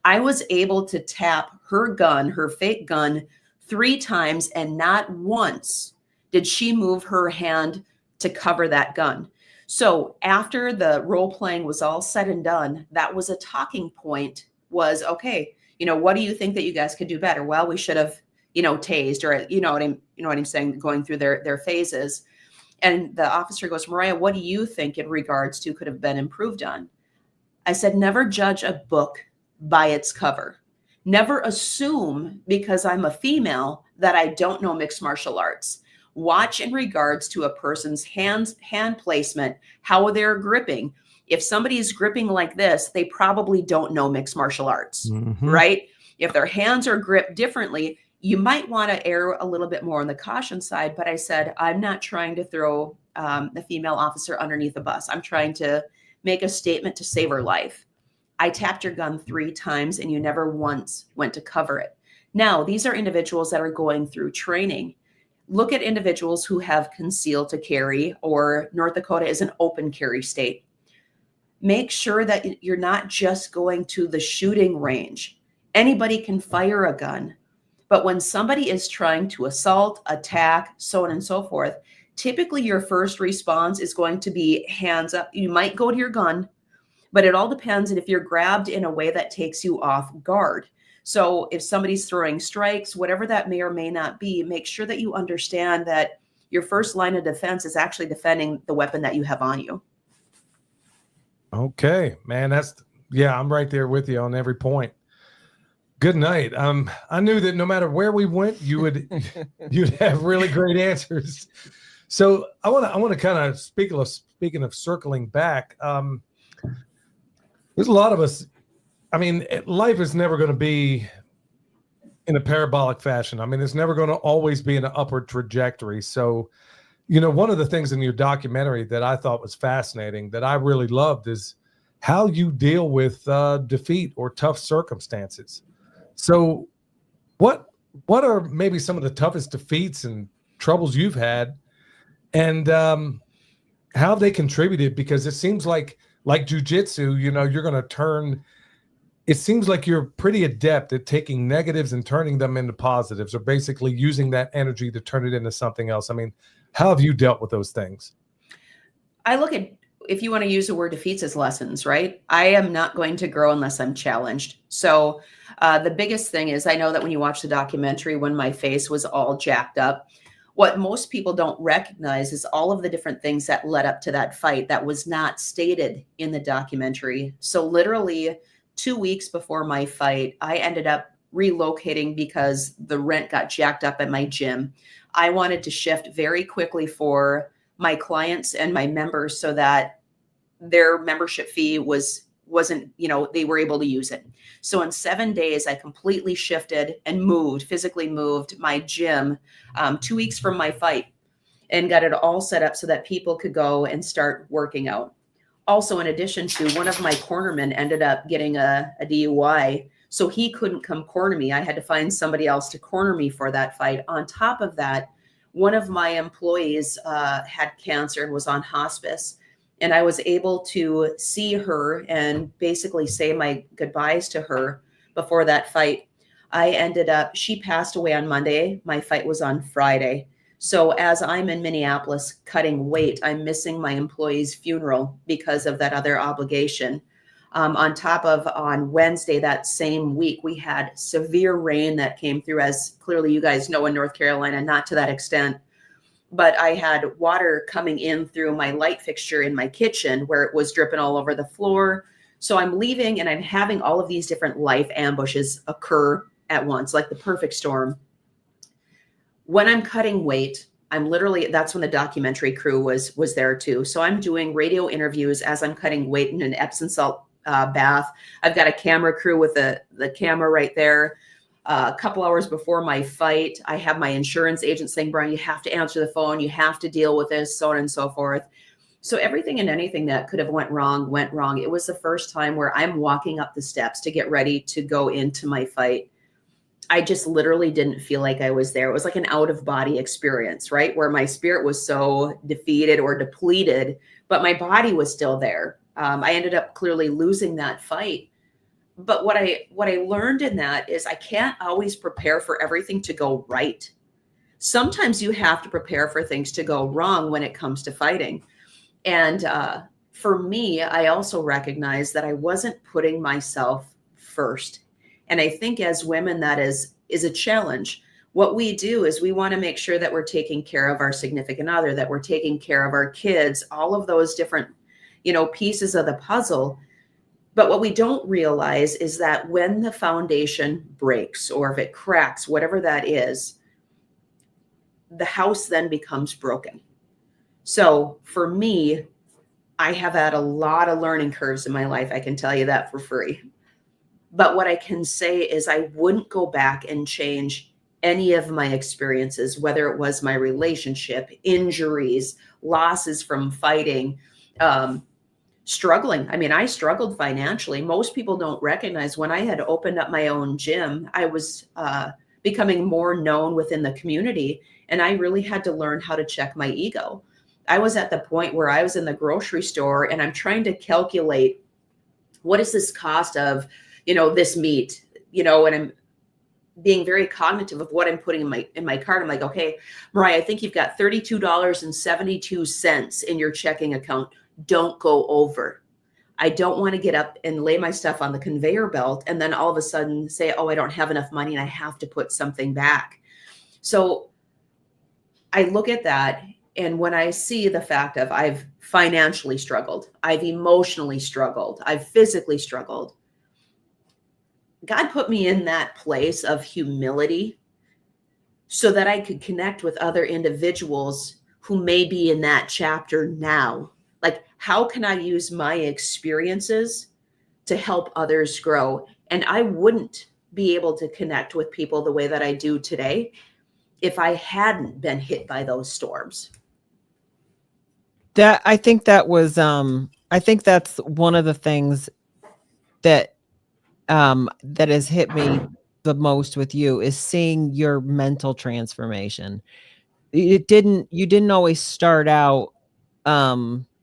I was able to tap her gun, her fake gun, 3 times, and not once did she move her hand to cover that gun. So after the role playing was all said and done, that was a talking point, was, okay, what do you think that you guys could do better? Well, we should have, tased, or, you know what I'm saying, going through their phases. And the officer goes, Mariah, what do you think in regards to could have been improved on? I said, never judge a book by its cover. Never assume because I'm a female that I don't know mixed martial arts. Watch in regards to a person's hand placement, how they're gripping. If somebody is gripping like this, they probably don't know mixed martial arts, right? If their hands are gripped differently, you might want to err a little bit more on the caution side. But I said, I'm not trying to throw the female officer underneath the bus. I'm trying to make a statement to save her life. I tapped your gun 3 times and you never once went to cover it. Now, these are individuals that are going through training. look at individuals who have concealed to carry, or North Dakota is an open carry state. Make sure that you're not just going to the shooting range. Anybody can fire a gun, but when somebody is trying to assault, attack, so on and so forth, typically your first response is going to be hands up. You might go to your gun, but it all depends on if you're grabbed in a way that takes you off guard. So if somebody's throwing strikes, whatever that may or may not be, make sure that you understand that your first line of defense is actually defending the weapon that you have on you. Okay, man, I'm right there with you on every point. Good night. I knew that no matter where we went, you'd have really great answers. So I want to kind of speaking of circling back. There's a lot of us. I mean, life is never going to be in a parabolic fashion. I mean, it's never going to always be in an upward trajectory. So, one of the things in your documentary that I thought was fascinating, that I really loved, is how you deal with defeat or tough circumstances. So what are maybe some of the toughest defeats and troubles you've had, and how have they contributed? Because it seems like jujitsu, you're going to turn. It seems like you're pretty adept at taking negatives and turning them into positives, or basically using that energy to turn it into something else. I mean, how have you dealt with those things? I look at, if you want to use the word defeats, as lessons, right? I am not going to grow unless I'm challenged. So the biggest thing is, I know that when you watch the documentary, when my face was all jacked up, what most people don't recognize is all of the different things that led up to that fight that was not stated in the documentary. So literally 2 weeks before my fight, I ended up relocating because the rent got jacked up at my gym. I wanted to shift very quickly for my clients and my members so that their membership fee wasn't, they were able to use it. So in 7 days, I completely shifted and physically moved my gym 2 weeks from my fight, and got it all set up so that people could go and start working out. Also, in addition to, one of my cornermen ended up getting a DUI, so he couldn't come corner me. I had to find somebody else to corner me for that fight. On top of that, one of my employees had cancer and was on hospice, and I was able to see her and basically say my goodbyes to her before that fight. She passed away on Monday. My fight was on Friday. So as I'm in Minneapolis cutting weight, I'm missing my employee's funeral because of that other obligation. On top of, on Wednesday that same week, we had severe rain that came through, as clearly you guys know, in North Carolina, not to that extent. But I had water coming in through my light fixture in my kitchen where it was dripping all over the floor. So I'm leaving and I'm having all of these different life ambushes occur at once, like the perfect storm. When I'm cutting weight, that's when the documentary crew was there too. So I'm doing radio interviews as I'm cutting weight in an Epsom salt bath. I've got a camera crew with the camera right there. A couple hours before my fight, I have my insurance agent saying, Brian, you have to answer the phone. You have to deal with this, so on and so forth. So everything and anything that could have went wrong, went wrong. It was the first time where I'm walking up the steps to get ready to go into my fight. I just literally didn't feel like I was there. It was like an out-of-body experience, right? Where my spirit was so defeated or depleted, but my body was still there. I ended up clearly losing that fight. But what I learned in that is I can't always prepare for everything to go right. Sometimes you have to prepare for things to go wrong when it comes to fighting. And for me, I also recognized that I wasn't putting myself first. And I think as women, that is a challenge. What we do is we want to make sure that we're taking care of our significant other, that we're taking care of our kids, all of those different, pieces of the puzzle. But what we don't realize is that when the foundation breaks, or if it cracks, whatever that is, the house then becomes broken. So for me, I have had a lot of learning curves in my life. I can tell you that for free. But what I can say is I wouldn't go back and change any of my experiences, whether it was my relationship, injuries, losses from fighting, struggling. I mean, I struggled financially. Most people don't recognize when I had opened up my own gym, I was becoming more known within the community. And I really had to learn how to check my ego. I was at the point where I was in the grocery store and I'm trying to calculate, what is this cost of, this meat, and I'm being very cognitive of what I'm putting in my cart. I'm like, okay, Mariah, I think you've got $32.72 in your checking account. Don't go over. I don't want to get up and lay my stuff on the conveyor belt and then all of a sudden say, oh, I don't have enough money and I have to put something back. So I look at that, and when I see the fact of I've financially struggled, I've emotionally struggled, I've physically struggled, God put me in that place of humility so that I could connect with other individuals who may be in that chapter now. Like, how can I use my experiences to help others grow? And I wouldn't be able to connect with people the way that I do today if I hadn't been hit by those storms. I think that's one of the things that has hit me the most with you, is seeing your mental transformation. You didn't always start out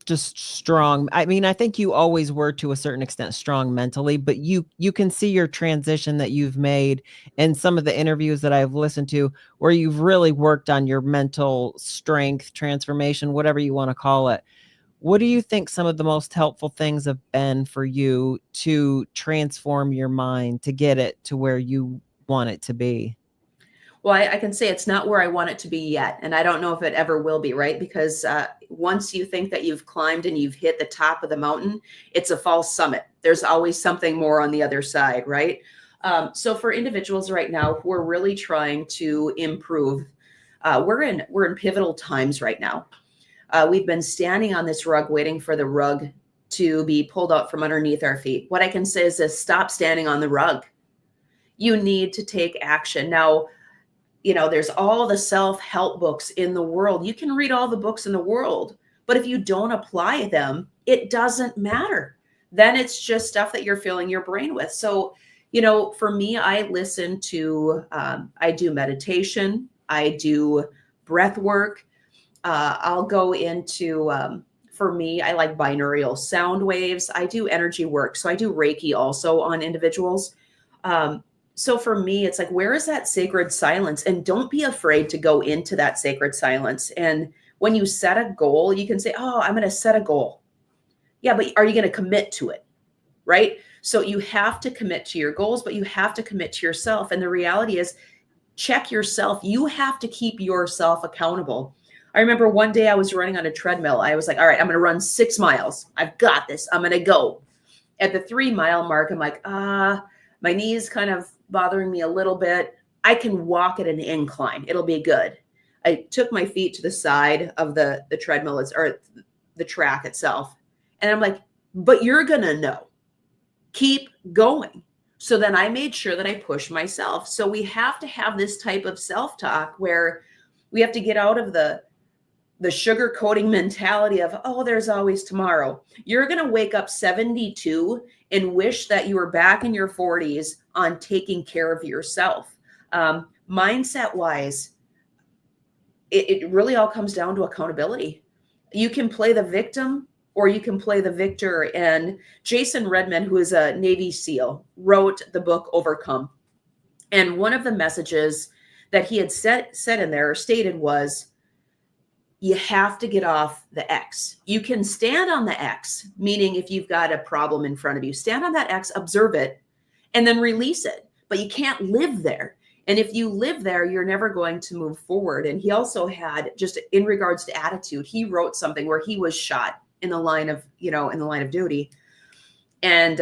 just strong. I mean, I think you always were to a certain extent strong mentally, but you can see your transition that you've made in some of the interviews that I've listened to, where you've really worked on your mental strength, transformation, whatever you want to call it. What do you think some of the most helpful things have been for you to transform your mind to get it to where you want it to be? Well, I can say it's not where I want it to be yet. And I don't know if it ever will be, right? Because once you think that you've climbed and you've hit the top of the mountain, it's a false summit. There's always something more on the other side, right? So for individuals right now who are really trying to improve, we're in pivotal times right now. We've been standing on this rug waiting for the rug to be pulled out from underneath our feet. What I can say is this: stop standing on the rug. You need to take action. Now, there's all the self-help books in the world. You can read all the books in the world, but if you don't apply them, it doesn't matter. Then it's just stuff that you're filling your brain with. So, for me, I listen to, I do meditation, I do breath work. I'll go into, for me, I like binaural sound waves. I do energy work. So I do Reiki also on individuals. So for me, it's like, where is that sacred silence? And don't be afraid to go into that sacred silence. And when you set a goal, you can say, oh, I'm going to set a goal. Yeah, but are you going to commit to it? Right? So you have to commit to your goals, but you have to commit to yourself. And the reality is, check yourself. You have to keep yourself accountable. I remember one day I was running on a treadmill. I was like, all right, I'm going to run 6 miles. I've got this. I'm going to go. At the 3-mile mark, I'm like, my knees kind of bothering me a little bit. I can walk at an incline. It'll be good. I took my feet to the side of the treadmill, or the track itself. And I'm like, but you're going to know. Keep going. So then I made sure that I pushed myself. So we have to have this type of self-talk where we have to get out of the sugar coating mentality of, oh, there's always tomorrow. You're going to wake up 72 and wish that you were back in your 40s on taking care of yourself. Mindset wise, it really all comes down to accountability. You can play the victim or you can play the victor. And Jason Redman, who is a Navy SEAL, wrote the book Overcome. And one of the messages that he had said in there, stated, was, you have to get off the X. You can stand on the X, meaning if you've got a problem in front of you, stand on that X, observe it, and then release it. But you can't live there. And if you live there, you're never going to move forward. And he also had, just in regards to attitude, he wrote something where he was shot in the line of duty. And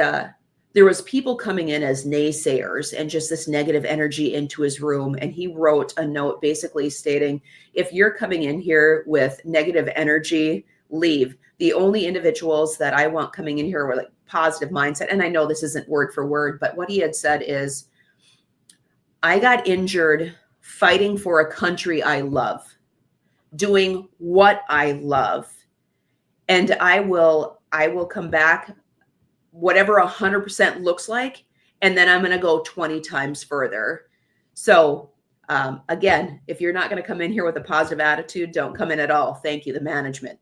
there was people coming in as naysayers and just this negative energy into his room. And he wrote a note basically stating, if you're coming in here with negative energy, leave. The only individuals that I want coming in here were like positive mindset. And I know this isn't word for word, but what he had said is, I got injured fighting for a country I love, doing what I love. And I will come back, whatever 100% looks like, and then I'm going to go 20 times further. So again, if you're not going to come in here with a positive attitude, don't come in at all. Thank you, the management.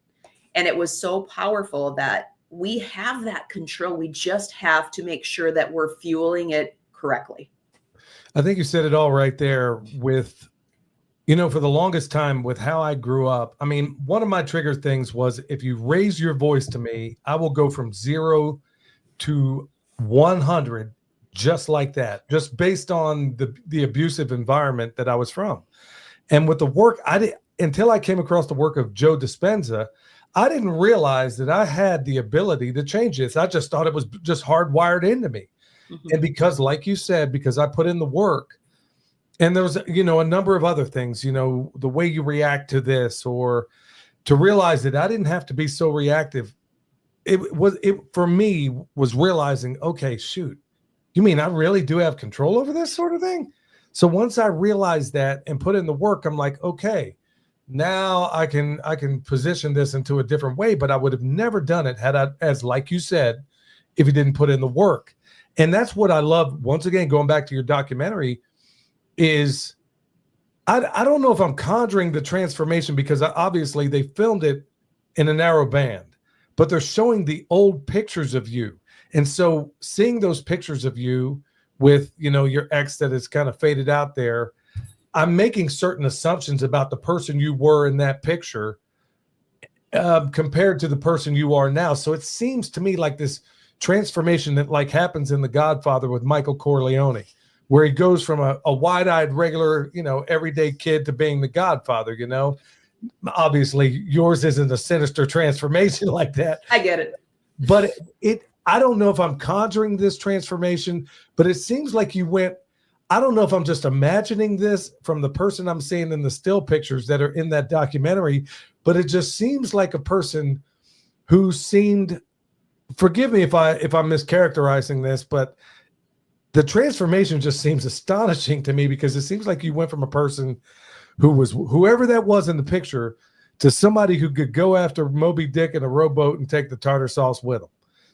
And it was so powerful that we have that control. We just have to make sure that we're fueling it correctly. I think you said it all right there with, for the longest time with how I grew up. I mean, one of my trigger things was if you raise your voice to me, I will go from 0 to 100 just like that, just based on the abusive environment that I was from. And with the work, until I came across the work of Joe Dispenza, I didn't realize that I had the ability to change this. I just thought it was just hardwired into me. Mm-hmm. And because, like you said, because I put in the work, and there was, a number of other things, the way you react to this, or to realize that I didn't have to be so reactive. It for me was realizing, okay, shoot, you mean I really do have control over this sort of thing? So once I realized that and put in the work, I'm like, okay, now I can position this into a different way, but I would have never done it had I, as like you said, if you didn't put in the work. And that's what I love. Once again, going back to your documentary, is I don't know if I'm conjuring the transformation, because obviously they filmed it in a narrow band, but they're showing the old pictures of you. And so seeing those pictures of you with, your ex that is kind of faded out there, I'm making certain assumptions about the person you were in that picture compared to the person you are now. So it seems to me like this transformation that like happens in The Godfather with Michael Corleone, where he goes from a wide-eyed, regular, everyday kid to being the Godfather, Obviously, yours isn't a sinister transformation like that. I get it. But I don't know if I'm conjuring this transformation, but it seems like you went, I don't know if I'm just imagining this from the person I'm seeing in the still pictures that are in that documentary, but it just seems like a person who seemed, forgive me if I'm mischaracterizing this, but the transformation just seems astonishing to me, because it seems like you went from a person who was whoever that was in the picture to somebody who could go after Moby Dick in a rowboat and take the tartar sauce with him.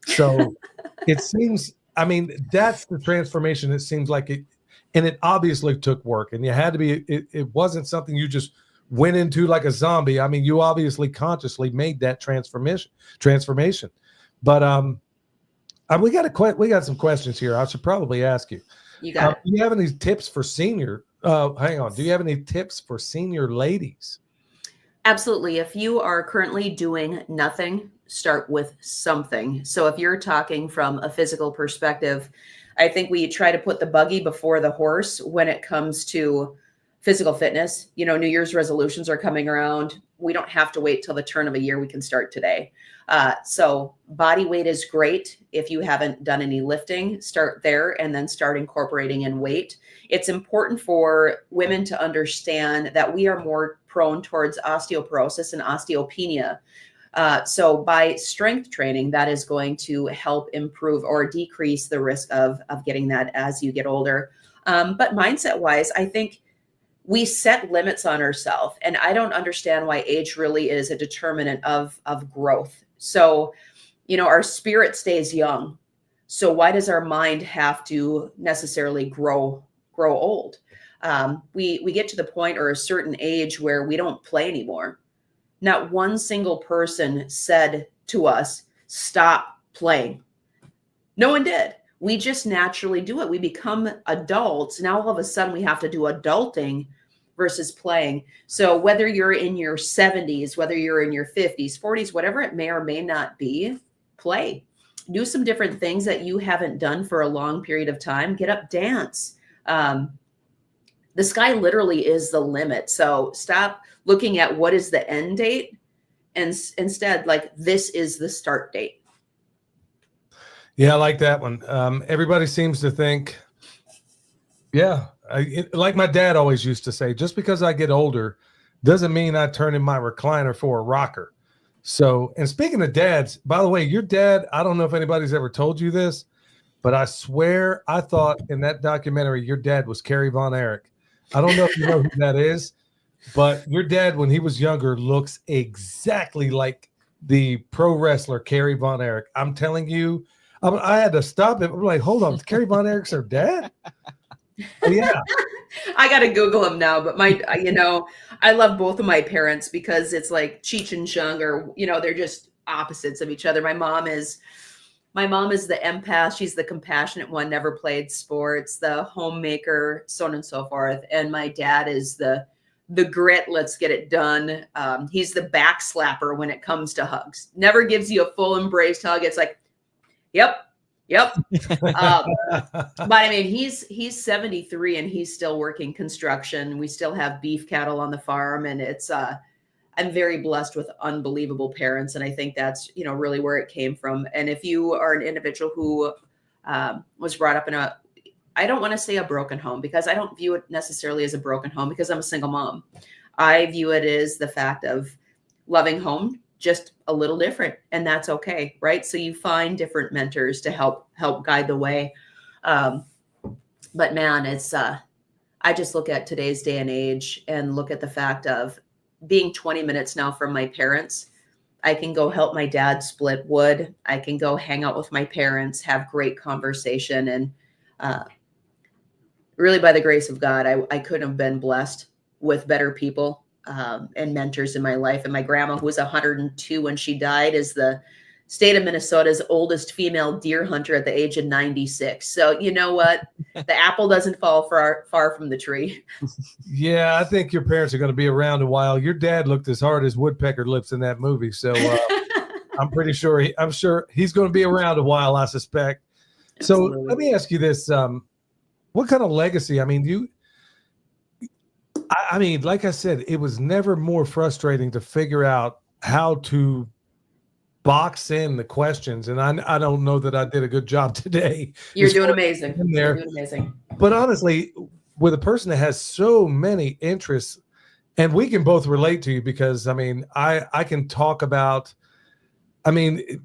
So it seems, that's the transformation. It seems like it, and it obviously took work, and you had to be, it wasn't something you just went into like a zombie. You obviously consciously made that transformation. But we got some questions here. I should probably ask you. You got it. Do you have any tips for senior? Hang on. Do you have any tips for senior ladies? Absolutely. If you are currently doing nothing, start with something. So if you're talking from a physical perspective, I think we try to put the buggy before the horse when it comes to physical fitness. New Year's resolutions are coming around. We don't have to wait till the turn of a year. We can start today. So body weight is great. If you haven't done any lifting, start there and then start incorporating in weight. It's important for women to understand that we are more prone towards osteoporosis and osteopenia. So by strength training, that is going to help improve or decrease the risk of getting that as you get older. But mindset wise, I think we set limits on ourselves, and I don't understand why age really is a determinant of growth. So, our spirit stays young. So why does our mind have to necessarily grow old? We get to the point or a certain age where we don't play anymore. Not one single person said to us, stop playing. No one did. We just naturally do it. We become adults. Now, all of a sudden, we have to do adulting versus playing. So whether you're in your 70s, whether you're in your 50s, 40s, whatever it may or may not be, play. Do some different things that you haven't done for a long period of time. Get up, dance. The sky literally is the limit. So stop looking at what is the end date, and instead, like, this is the start date. Yeah, I like that one. Everybody seems to think, like my dad always used to say, just because I get older doesn't mean I turn in my recliner for a rocker. So, and speaking of dads, by the way, your dad, I don't know if anybody's ever told you this, but I swear I thought in that documentary, your dad was Kerry Von Erich. I don't know if you know who that is, but your dad, when he was younger, looks exactly like the pro wrestler Kerry Von Erich. I'm telling you, I had to stop it. I'm like, hold on, Kerry Von Erich's her dad? Oh, yeah. I got to Google them now, but I love both of my parents because it's like Cheech and Chung, or, they're just opposites of each other. My mom is the empath. She's the compassionate one, never played sports, the homemaker, so on and so forth. And my dad is the grit, let's get it done. He's the back slapper when it comes to hugs. Never gives you a full embraced hug. It's like, yep. But I mean, he's 73 and he's still working construction. We still have beef cattle on the farm, and it's I'm very blessed with unbelievable parents, and I think that's really where it came from. And if you are an individual who was brought up in I don't want to say a broken home, because I don't view it necessarily as a broken home, because I'm a single mom. I view it as the fact of loving home, just a little different, and that's okay, right? So you find different mentors to help guide the way. But man, it's I just look at today's day and age and look at the fact of being 20 minutes now from my parents. I can go help my dad split wood. I can go hang out with my parents, have great conversation, and really, by the grace of God, I couldn't have been blessed with better people and mentors in my life. And my grandma, who was 102 when she died, is the state of Minnesota's oldest female deer hunter at the age of 96. So you know what? The apple doesn't fall far from the tree. Yeah, I think your parents are going to be around a while. Your dad looked as hard as woodpecker lips in that movie. So I'm pretty sure I'm sure he's going to be around a while, I suspect. Absolutely. So let me ask you this. What kind of legacy? I mean, like I said, it was never more frustrating to figure out how to box in the questions. And I don't know that I did a good job today. You're doing amazing. You're doing amazing. But honestly, with a person that has so many interests, and we can both relate to you, because I mean, I can talk about,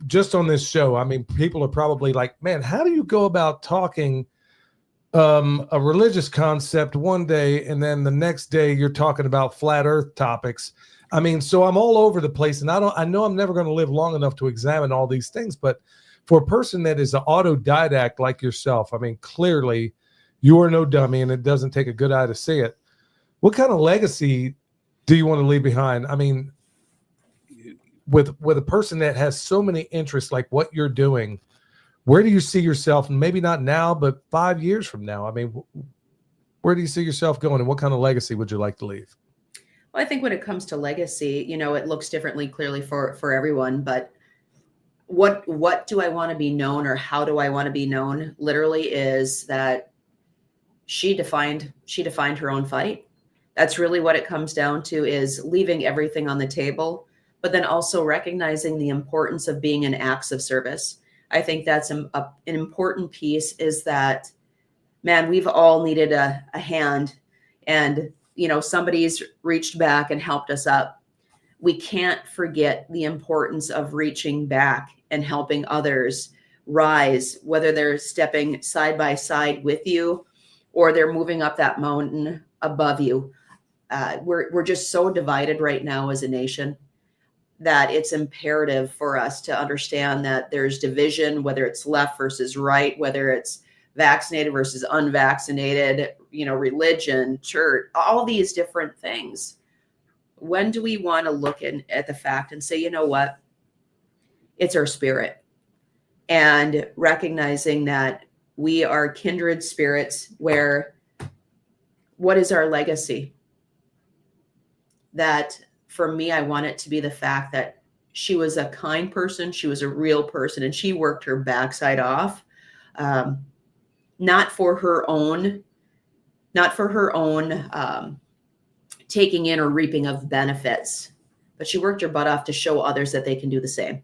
just on this show, people are probably like, man, how do you go about talking a religious concept one day, and then the next day you're talking about flat earth topics? So I'm all over the place, and I know I'm never going to live long enough to examine all these things. But for a person that is an autodidact like yourself, clearly you are no dummy, and it doesn't take a good eye to see it. What kind of legacy do you want to leave behind? With a person that has so many interests like what you're doing, where do you see yourself? And maybe not now, but 5 years from now, where do you see yourself going, and what kind of legacy would you like to leave? Well, I think when it comes to legacy, it looks differently clearly for everyone, but what do I want to be known, or how do I want to be known? Literally is that she defined her own fight. That's really what it comes down to, is leaving everything on the table, but then also recognizing the importance of being in acts of service. I think that's an important piece, is that, man, we've all needed a hand, and somebody's reached back and helped us up. We can't forget the importance of reaching back and helping others rise, whether they're stepping side by side with you or they're moving up that mountain above you. We're just so divided right now as a nation that it's imperative for us to understand that there's division, whether it's left versus right, whether it's vaccinated versus unvaccinated, religion, church, all these different things. When do we want to look at the fact and say, you know what? It's our spirit. And recognizing that we are kindred spirits, where what is our legacy? That for me, I want it to be the fact that she was a kind person. She was a real person, and she worked her backside off. Not for her own taking in or reaping of benefits, but she worked her butt off to show others that they can do the same.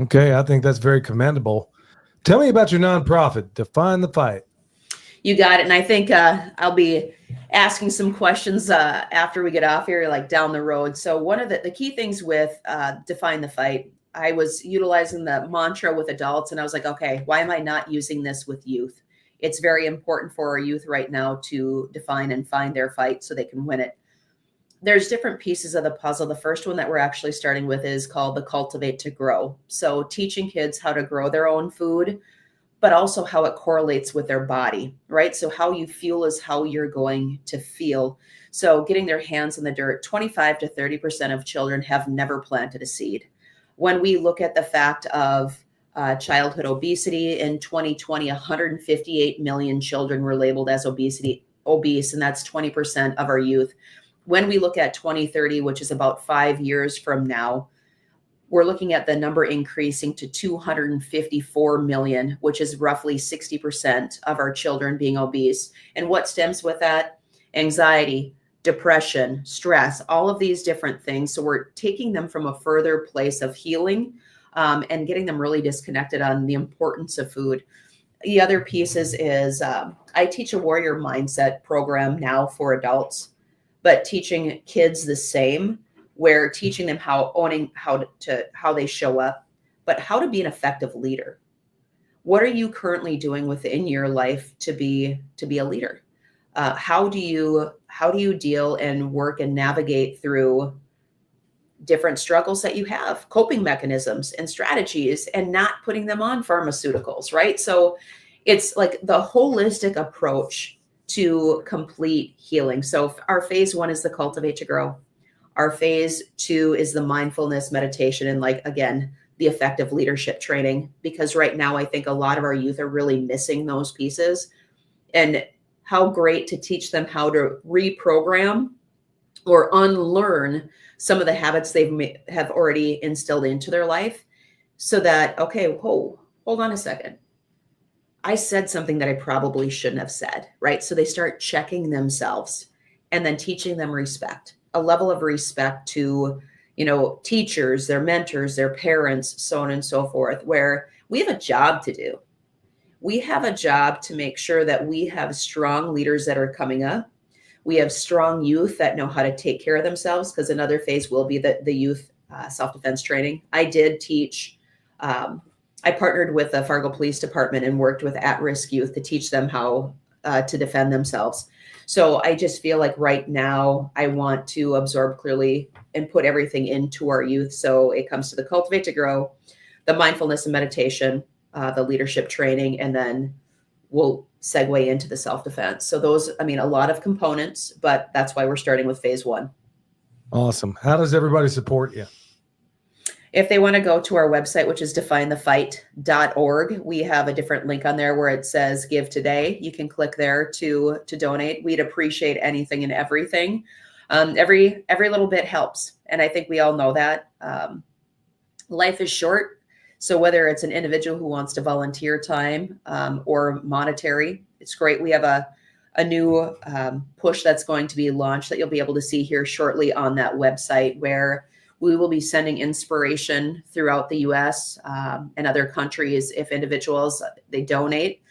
Okay, I think that's very commendable. Tell me about your nonprofit, Define the Fight. You got it. And I think I'll be asking some questions after we get off here, like down the road. So one of the key things with Define the Fight, I was utilizing the mantra with adults, and I was like, okay, why am I not using this with youth? It's very important for our youth right now to define and find their fight so they can win it. There's different pieces of the puzzle. The first one that we're actually starting with is called the Cultivate to Grow. So teaching kids how to grow their own food, but also how it correlates with their body, right? So how you fuel is how you're going to feel. So getting their hands in the dirt, 25 to 30% of children have never planted a seed. When we look at the fact of childhood obesity in 2020, 158 million children were labeled as obese, and that's 20% of our youth. When we look at 2030, which is about 5 years from now, we're looking at the number increasing to 254 million, which is roughly 60% of our children being obese. And what stems with that? Anxiety, depression, stress, all of these different things. So we're taking them from a further place of healing and getting them really disconnected on the importance of food. The other pieces is I teach a warrior mindset program now for adults, but teaching kids the same, where teaching them how they show up, but how to be an effective leader. What are you currently doing within your life to be a leader? How do you deal and work and navigate through different struggles that you have, coping mechanisms and strategies, and not putting them on pharmaceuticals, right? So it's like the holistic approach to complete healing. So our phase 1 is the cultivate to grow. Our phase 2 is the mindfulness meditation and, like, again, the effective leadership training, because right now I think a lot of our youth are really missing those pieces. And how great to teach them how to reprogram or unlearn some of the habits have already instilled into their life, so that, okay, hold on a second. I said something that I probably shouldn't have said, right? So they start checking themselves and then teaching them respect, a level of respect to, teachers, their mentors, their parents, so on and so forth, where we have a job to do. We have a job to make sure that we have strong leaders that are coming up. We have strong youth that know how to take care of themselves, because another phase will be the youth self-defense training. I did teach, I partnered with the Fargo Police Department and worked with at-risk youth to teach them how to defend themselves. So I just feel like right now I want to absorb clearly and put everything into our youth. So it comes to the cultivate to grow, the mindfulness and meditation, the leadership training, and then we'll segue into the self-defense. So those, a lot of components, but that's why we're starting with phase 1. Awesome. How does everybody support you? If they want to go to our website, which is definethefight.org, we have a different link on there where it says give today. You can click there to donate. We'd appreciate anything and everything. Every little bit helps. And I think we all know that. Life is short. So whether it's an individual who wants to volunteer time or monetary, it's great. We have a new push that's going to be launched that you'll be able to see here shortly on that website, where we will be sending inspiration throughout the U.S. And other countries if individuals, they donate.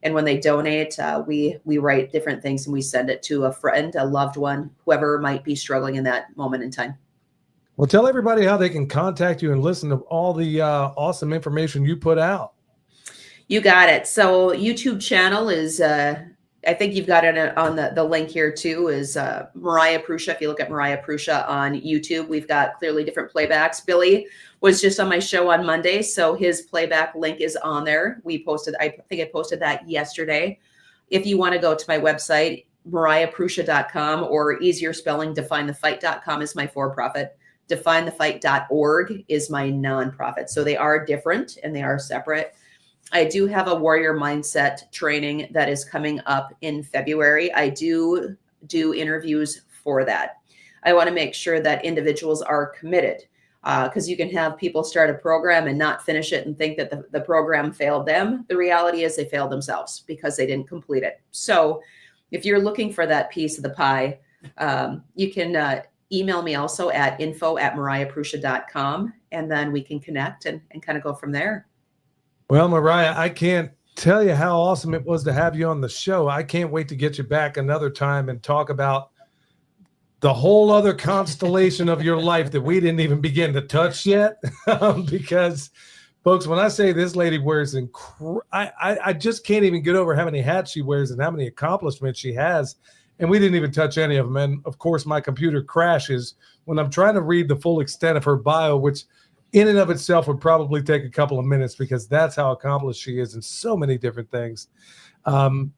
And when they donate, we write different things and we send it to a friend, a loved one, whoever might be struggling in that moment in time. Well, tell everybody how they can contact you and listen to all the awesome information you put out. You got it. So YouTube channel is, I think you've got it on the link here too, is Mariah Prussia. If you look at Mariah Prussia on YouTube, we've got clearly different playbacks. Billy was just on my show on Monday, so his playback link is on there. I think I posted that yesterday. If you want to go to my website, mariahprussia.com, or easier spelling, definethefight.com is my for-profit. Definethefight.org is my nonprofit. So they are different and they are separate. I do have a warrior mindset training that is coming up in February. I do interviews for that. I want to make sure that individuals are committed, because you can have people start a program and not finish it and think that the program failed them. The reality is they failed themselves because they didn't complete it. So if you're looking for that piece of the pie, you can email me also at info@mariahprussia.com, and then we can connect and kind of go from there. Well, Mariah, I can't tell you how awesome it was to have you on the show. I can't wait to get you back another time and talk about the whole other constellation of your life that we didn't even begin to touch yet. Because, folks, when I say this lady wears I just can't even get over how many hats she wears and how many accomplishments she has. And we didn't even touch any of them. And, of course, my computer crashes when I'm trying to read the full extent of her bio, which in and of itself would probably take a couple of minutes because that's how accomplished she is in so many different things.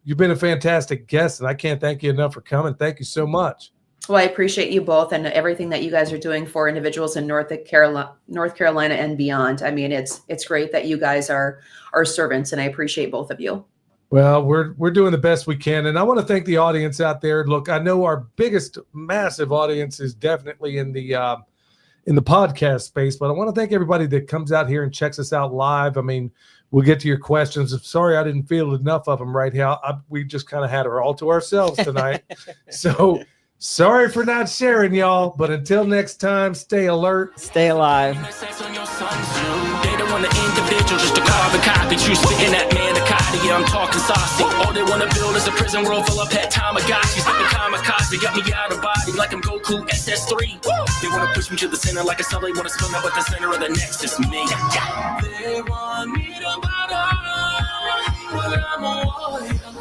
You've been a fantastic guest, and I can't thank you enough for coming. Thank you so much. Well, I appreciate you both and everything that you guys are doing for individuals in North Carolina and beyond. I mean, it's great that you guys are servants, and I appreciate both of you. Well, we're doing the best we can, and I want to thank the audience out there. Look, I know our biggest, massive audience is definitely in the podcast space, but I want to thank everybody that comes out here and checks us out live. I mean, we'll get to your questions. I'm sorry I didn't feel enough of them right now. We just kind of had her all to ourselves tonight. So sorry for not sharing, y'all. But until next time, stay alert. Stay alive. They don't want an individual just to carbon copy. You spitting that manicotti, yeah, I'm talking saucy. All they want to build is a prison world full of pet Tamagotchis. Like a kamikaze, got me out of body like I'm Goku SS3. They want to push me to the center like a cell. They want to spin up at the center of the nexus. Me. They want me to bottom, but I'm a warrior.